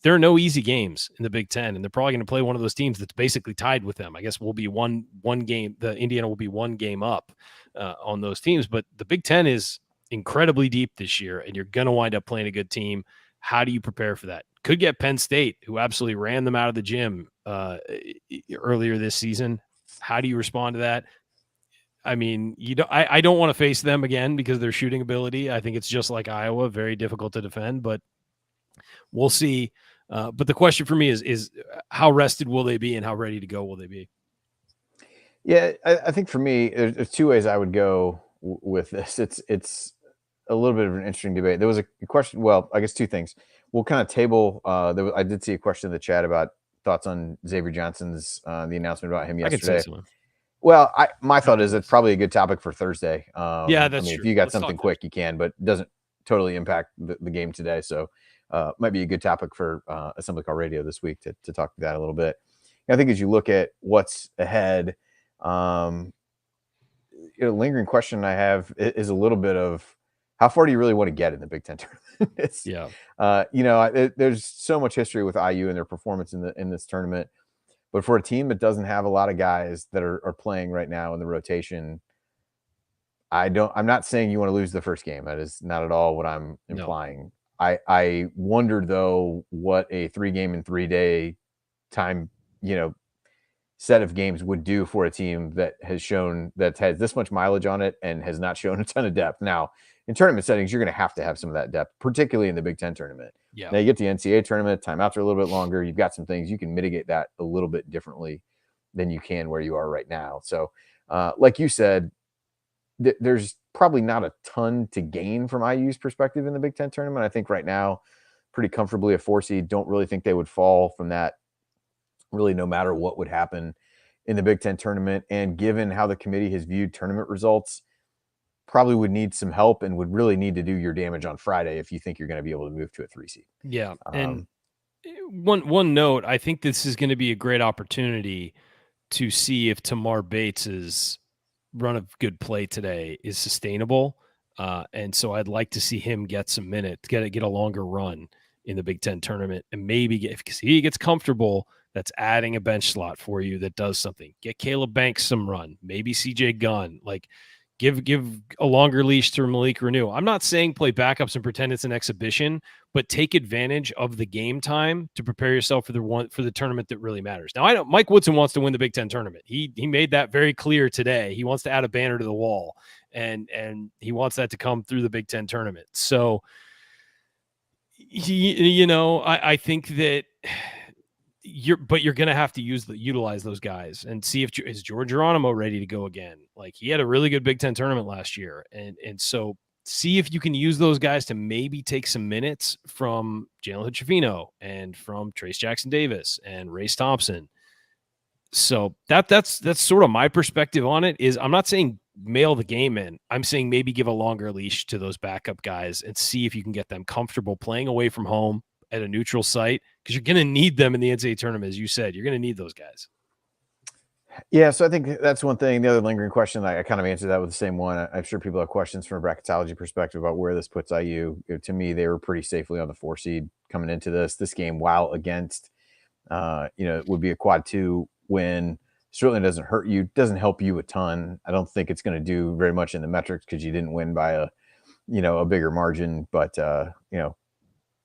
there are no easy games in the Big Ten, and they're probably going to play one of those teams that's basically tied with them. I guess will be one game. The Indiana will be one game up on those teams, but the Big Ten is incredibly deep this year, and you're going to wind up playing a good team. How do you prepare for that? Could get Penn State, who absolutely ran them out of the gym earlier this season. How do you respond to that? I don't want to face them again because of their shooting ability. I think it's just like Iowa, very difficult to defend, but we'll see. But the question for me is how rested will they be and how ready to go will they be? Yeah, I think for me, there's 2 ways I would go with this. It's a little bit of an interesting debate. There was a question. Well, I guess 2 things. We'll kind of table. I did see a question in the chat about thoughts on Xavier Johnson's the announcement about him yesterday. I could say so. Well, my thought is it's probably a good topic for Thursday. Yeah, that's true. If you got something quick, you can, but it doesn't totally impact the game today. So might be a good topic for Assembly Call Radio this week to talk about that a little bit. I think as you look at what's ahead, lingering question I have is a little bit of how far do you really want to get in the Big Ten tournament? There's so much history with IU and their performance in this tournament. But for a team that doesn't have a lot of guys that are playing right now in the rotation, I'm not saying you want to lose the first game. That is not at all what I'm implying. No. I wonder though what a 3-game and 3-day time, set of games would do for a team that has this much mileage on it and has not shown a ton of depth. Now, in tournament settings, you're going to have some of that depth, particularly in the Big Ten tournament. Yeah. Now you get the NCAA tournament, timeouts are a little bit longer. You've got some things you can mitigate that a little bit differently than you can where you are right now. So, like you said, there's probably not a ton to gain from IU's perspective in the Big Ten tournament. I think right now, pretty comfortably a 4 seed. Don't really think they would fall from that. Really, no matter what would happen in the Big Ten tournament, and given how the committee has viewed tournament results, probably would need some help and would really need to do your damage on Friday if you think you're going to be able to move to a 3 seed. Yeah. And one note, I think this is going to be a great opportunity to see if Tamar Bates's run of good play today is sustainable. And so I'd like to see him get some minutes, get a longer run in the Big Ten tournament, and maybe if he gets comfortable, that's adding a bench slot for you that does something. Get Caleb Banks some run, maybe CJ Gunn, give a longer leash to Malik Renew. I'm not saying play backups and pretend it's an exhibition, but take advantage of the game time to prepare yourself for the tournament that really matters. Now, I know Mike Woodson wants to win the Big Ten tournament. He made that very clear today. He wants to add a banner to the wall, and he wants that to come through the Big Ten tournament. So, I think that you're going to have to utilize those guys and see if is George Geronimo ready to go again. He had a really good Big Ten tournament last year. And so see if you can use those guys to maybe take some minutes from Jalen Hood-Schifino and from Trace Jackson Davis and Race Thompson. So that's sort of my perspective on it. Is I'm not saying mail the game in. I'm saying maybe give a longer leash to those backup guys and see if you can get them comfortable playing away from home at a neutral site, because you're going to need them in the NCAA tournament. As you said, you're going to need those guys. Yeah. So I think that's one thing. The other lingering question, I kind of answered that with the same one. I'm sure people have questions from a bracketology perspective about where this puts IU. To me, they were pretty safely on the 4 seed coming into this game, while against, it would be a quad 2 win. certainly doesn't hurt you, doesn't help you a ton. I don't think it's going to do very much in the metrics because you didn't win by a bigger margin, but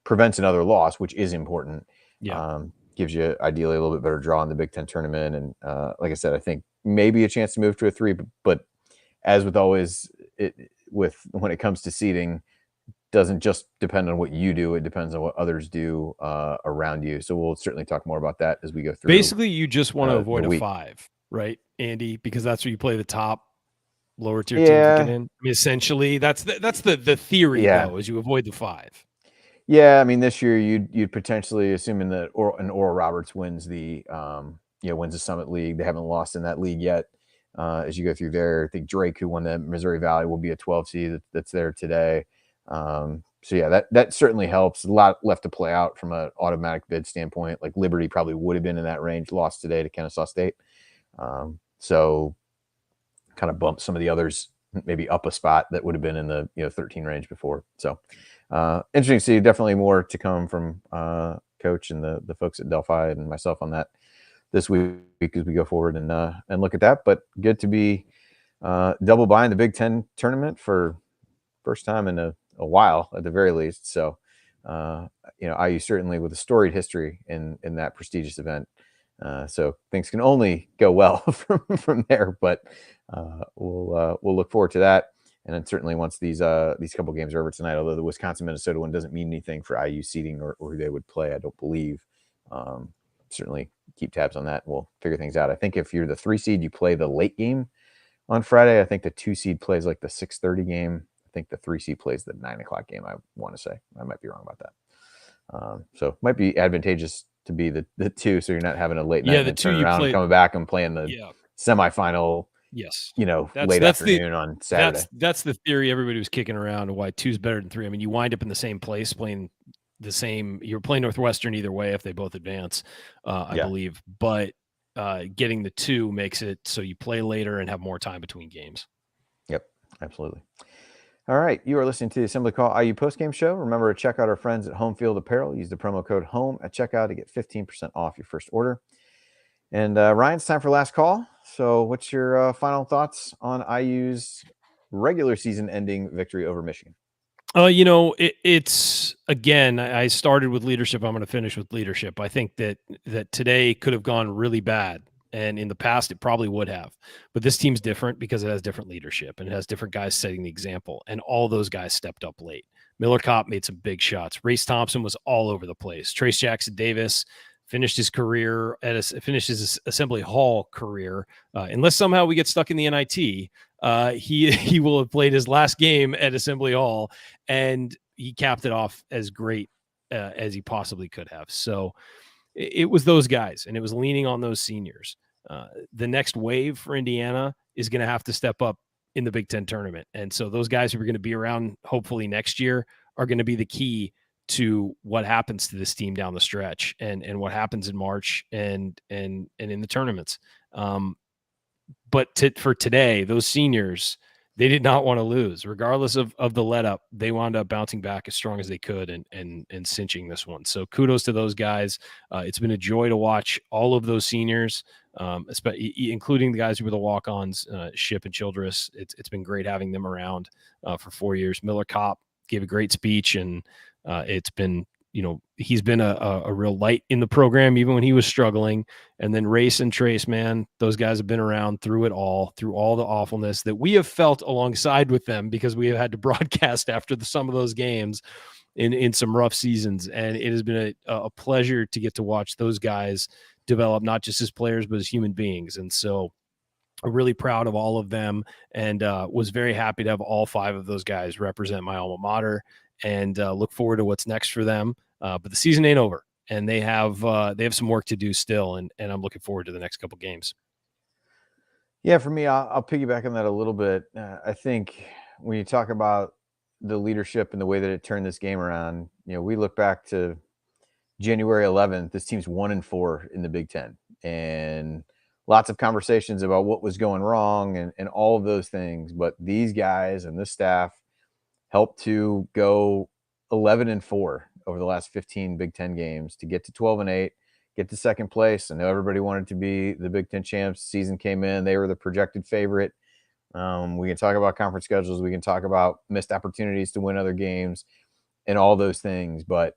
prevents another loss, which is important. Yeah. Gives you ideally a little bit better draw in the Big Ten tournament. And like I said, I think maybe a chance to move to a 3, but as with always, when it comes to seeding, doesn't just depend on what you do. It depends on what others do around you. So we'll certainly talk more about that as we go through. Basically, you just want to avoid a week. 5, right, Andy? Because that's where you play the top lower tier Yeah. teams to get in. I mean, essentially, that's the theory, Yeah. though, is you avoid the 5. Yeah, I mean, this year you'd potentially, assuming that an Oral Roberts wins the wins the Summit League. They haven't lost in that league yet. As you go through there, I think Drake, who won the Missouri Valley, will be a 12 seed that's there today. So yeah, that certainly helps. A lot left to play out from an automatic bid standpoint. Like Liberty probably would have been in that range, lost today to Kennesaw State. So kind of bumped some of the others maybe up a spot that would have been in the 13 range before. So interesting to see. Definitely more to come from Coach and the folks at Delphi and myself on that this week as we go forward and look at that. But good to be double buying the Big Ten tournament for first time in a while at the very least. So IU certainly with a storied history in that prestigious event. So things can only go well from there. But we'll look forward to that. And then certainly once these couple games are over tonight, although the Wisconsin-Minnesota one doesn't mean anything for IU seeding or who they would play, I don't believe. Certainly keep tabs on that. We'll figure things out. I think if you're the 3 seed, you play the late game on Friday. I think the 2 seed plays like the 6:30 game. I think the 3 seed plays the 9 o'clock game. I want to say I might be wrong about that. So it might be advantageous to be the 2, so you're not having a late night the and 2 turn you around play, and coming back and playing the semifinal. Yes. Late afternoon on Saturday. That's the theory everybody was kicking around of why 2 is better than 3. I mean, you wind up in the same place playing the same. You're playing Northwestern either way if they both advance, I believe. But getting the 2 makes it so you play later and have more time between games. Yep, absolutely. All right, you are listening to the Assembly Call IU postgame show. Remember to check out our friends at Home Field Apparel. Use the promo code HOME at checkout to get 15% off your first order. And Ryan, it's time for last call. So what's your final thoughts on IU's regular season ending victory over Michigan? It's again, I started with leadership. I'm going to finish with leadership. I think that today could have gone really bad. And in the past, it probably would have. But this team's different because it has different leadership and it has different guys setting the example. And all those guys stepped up late. Miller Kopp made some big shots. Race Thompson was all over the place. Trace Jackson Davis finished his career finished his Assembly Hall career. Unless somehow we get stuck in the NIT, he will have played his last game at Assembly Hall, and he capped it off as great as he possibly could have. So it was those guys, and it was leaning on those seniors. The next wave for Indiana is going to have to step up in the Big Ten tournament. And so those guys who are going to be around hopefully next year are going to be the key to what happens to this team down the stretch and what happens in March and in the tournaments. But for today, those seniors, they did not want to lose. Regardless of the let up, they wound up bouncing back as strong as they could and cinching this one. So kudos to those guys. It's been a joy to watch all of those seniors, including the guys who were the walk-ons, Ship and Childress. It's been great having them around for 4 years. Miller Kopp gave a great speech, and it's been, he's been a real light in the program, even when he was struggling. And then Race and Trace, man, those guys have been around through it all, through all the awfulness that we have felt alongside with them because we have had to broadcast after some of those games in some rough seasons. And it has been a pleasure to get to watch those guys develop, not just as players, but as human beings. And so I'm really proud of all of them, and was very happy to have all 5 of those guys represent my alma mater, and look forward to what's next for them. But the season ain't over, and they have some work to do still, and I'm looking forward to the next couple games. Yeah, for me, I'll piggyback on that a little bit. I think when you talk about the leadership and the way that it turned this game around, we look back to January 11th. This team's 1-4 in the Big Ten, and lots of conversations about what was going wrong and all of those things. But these guys and this staff helped to go 11-4 over the last 15 Big Ten games to get to 12-8, get to second place. I know everybody wanted to be the Big Ten champs. Season came in, they were the projected favorite. We can talk about conference schedules. We can talk about missed opportunities to win other games and all those things. But,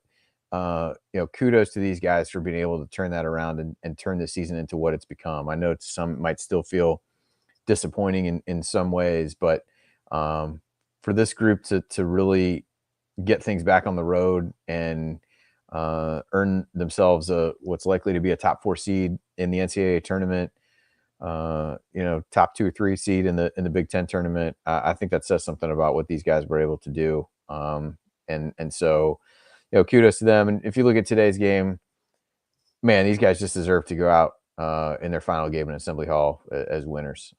kudos to these guys for being able to turn that around and turn this season into what it's become. I know some might still feel disappointing in some ways, but for this group to really get things back on the road and earn themselves what's likely to be a top 4 seed in the NCAA tournament, top 2 or 3 seed in the Big Ten tournament. I think that says something about what these guys were able to do. And so, kudos to them. And if you look at today's game, man, these guys just deserve to go out in their final game in Assembly Hall as winners,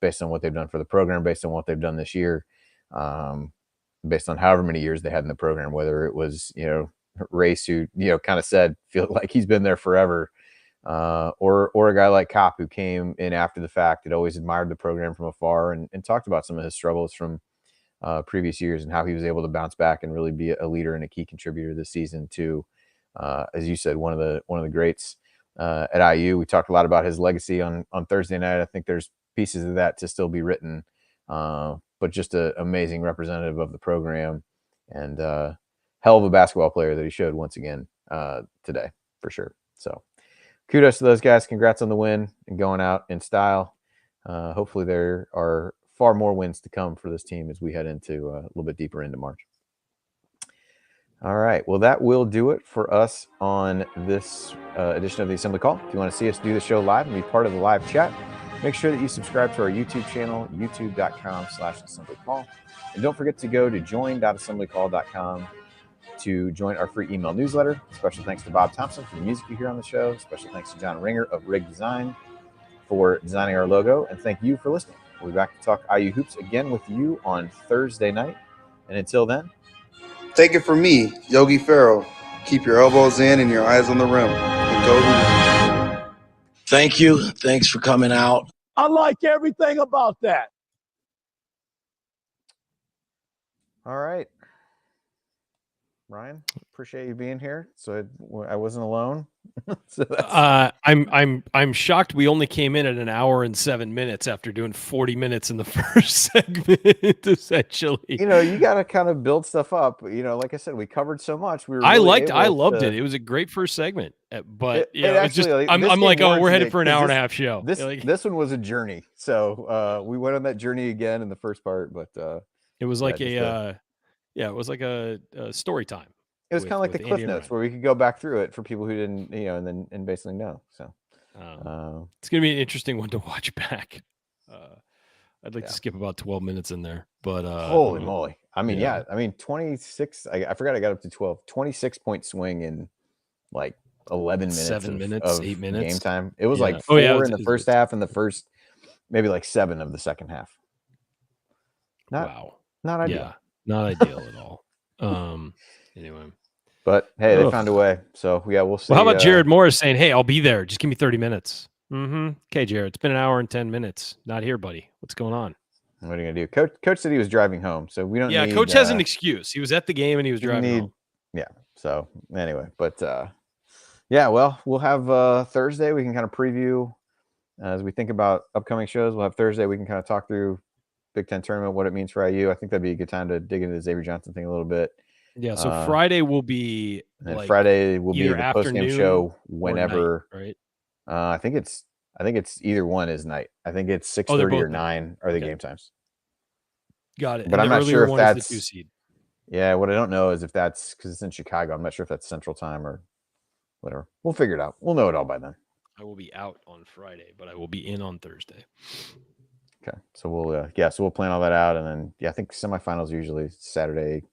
based on what they've done for the program, based on what they've done this year, based on however many years they had in the program, whether it was, Race, who, kind of said, feel like he's been there forever, or a guy like Kopp, who came in after the fact, had always admired the program from afar and talked about some of his struggles from previous years and how he was able to bounce back and really be a leader and a key contributor this season to, as you said, one of the greats at IU. We talked a lot about his legacy on Thursday night. I think there's pieces of that to still be written, but just an amazing representative of the program and hell of a basketball player that he showed once again today, for sure. So kudos to those guys. Congrats on the win and going out in style. Hopefully there are far more wins to come for this team as we head into a little bit deeper into March. All right. Well, that will do it for us on this edition of the Assembly Call. If you want to see us do the show live and be part of the live chat, make sure that you subscribe to our YouTube channel, youtube.com/assemblycall. And don't forget to go to join.assemblycall.com to join our free email newsletter. Special thanks to Bob Thompson for the music you hear on the show. Special thanks to John Ringer of Rig Design for designing our logo. And thank you for listening. We'll be back to talk IU Hoops again with you on Thursday night. And until then, take it from me, Yogi Ferrell. Keep your elbows in and your eyes on the rim. And go Hoops. Thank you. Thanks for coming out. I like everything about that. all right. Ryan, appreciate you being here. So I wasn't alone. So I'm shocked we only came in at an hour and 7 minutes after doing 40 minutes in the first segment, essentially. You got to kind of build stuff up. Like I said, we covered so much. I loved it. It was a great first segment. But I'm like, oh, we're headed for an hour and a half show. This one was a journey. So we went on that journey again in the first part, but it was like it was like a story time. It was kind of like the Cliff Notes where we could go back through it for people who didn't, and basically know. So it's going to be an interesting one to watch back. I'd like to skip about 12 minutes in there, but holy moly. I mean, 26, I forgot I got up to 12, 26-point swing in like 11 minutes, 7 minutes, 8 minutes game time. It was like 4 in the first half and the first, maybe like 7 of the second half. Not ideal. Yeah. Not ideal at all. Anyway. But hey, they found a way. So yeah, we'll see. Well, how about Jared Morris saying, "Hey, I'll be there. Just give me 30 minutes." Okay, Jared. It's been an hour and 10 minutes. Not here, buddy. What's going on? What are you gonna do? Coach said he was driving home, so we don't. Yeah, need, Coach has an excuse. He was at the game and he was driving home. Yeah. So anyway, but well, we'll have Thursday. We can kind of preview as we think about upcoming shows. We'll have Thursday. We can kind of talk through Big Ten tournament, what it means for IU. I think that'd be a good time to dig into the Xavier Johnson thing a little bit. Yeah. So Friday will be the postgame show whenever. Night, right? I think it's either one is night. I think it's 6:30 or 9 are the game times. Got it. But and I'm not sure if that's the 2 seed. Yeah. What I don't know is if that's because it's in Chicago. I'm not sure if that's Central Time or whatever. We'll figure it out. We'll know it all by then. I will be out on Friday, but I will be in on Thursday. Okay, so we'll plan all that out, and then I think semifinals are usually Saturday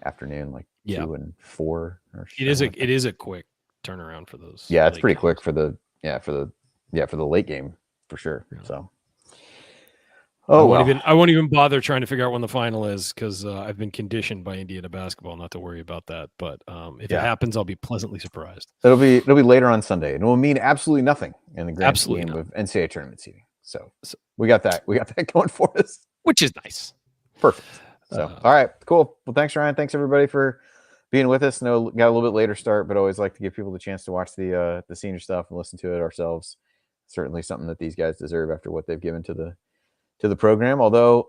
afternoon, like 2 and 4. Or it is a quick turnaround for those. Yeah, it's pretty quick for the late game for sure. Yeah. So, I won't even bother trying to figure out when the final is because I've been conditioned by Indiana basketball not to worry about that. But if it happens, I'll be pleasantly surprised. It'll be later on Sunday, and it will mean absolutely nothing in the grand scheme of NCAA tournament seeding. So we got that going for us, which is nice. Perfect. So all right, cool. Well, thanks, Ryan. Thanks everybody for being with us. No, got a little bit later start, but always like to give people the chance to watch the senior stuff and listen to it ourselves. Certainly something that these guys deserve after what they've given to the program. Although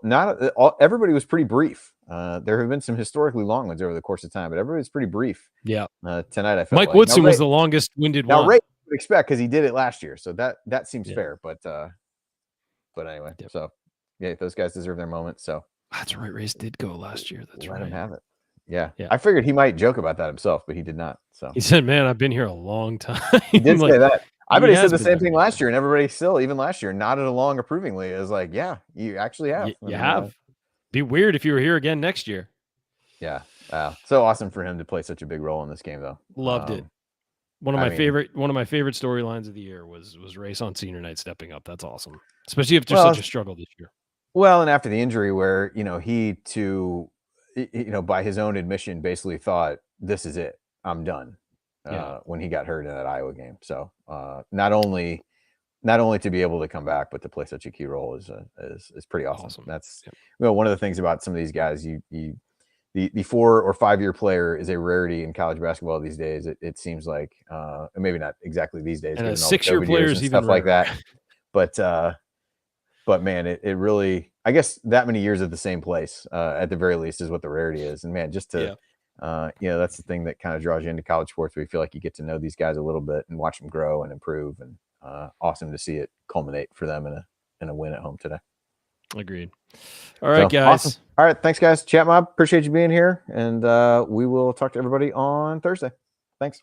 everybody was pretty brief. There have been some historically long ones over the course of time, but everybody was pretty brief. Yeah. Tonight I felt Mike Woodson was the longest-winded one. Now Ray would expect because he did it last year, so that seems fair. But anyway, so yeah, those guys deserve their moment. So that's right. Race did go last year. That's right. Let him have it. Yeah. I figured he might joke about that himself, but he did not. So he said, "Man, I've been here a long time." He did say that. I bet he said the same thing last year, and everybody still, even last year, nodded along approvingly. It was like, yeah, you actually have. You have. Be weird if you were here again next year. Yeah. Wow. So awesome for him to play such a big role in this game, though. Loved it. One of my favorite storylines of the year was Race on senior night stepping up. That's awesome, especially after such a struggle this year. Well, and after the injury, where he too, by his own admission, basically thought, "This is it. I'm done." When he got hurt in that Iowa game. So not only to be able to come back, but to play such a key role is pretty awesome. That's one of the things about some of these guys. The 4 or 5 year player is a rarity in college basketball these days. It seems like maybe not exactly these days, and a 6 year player is even stuff like that. But man, it really, I guess that many years at the same place at the very least is what the rarity is. And man, just to that's the thing that kind of draws you into college sports, where you feel like you get to know these guys a little bit and watch them grow and improve, and awesome to see it culminate for them in a win at home today. Agreed. All right, guys. Awesome. All right, thanks, guys. Chat Mob, appreciate you being here, and we will talk to everybody on Thursday. Thanks.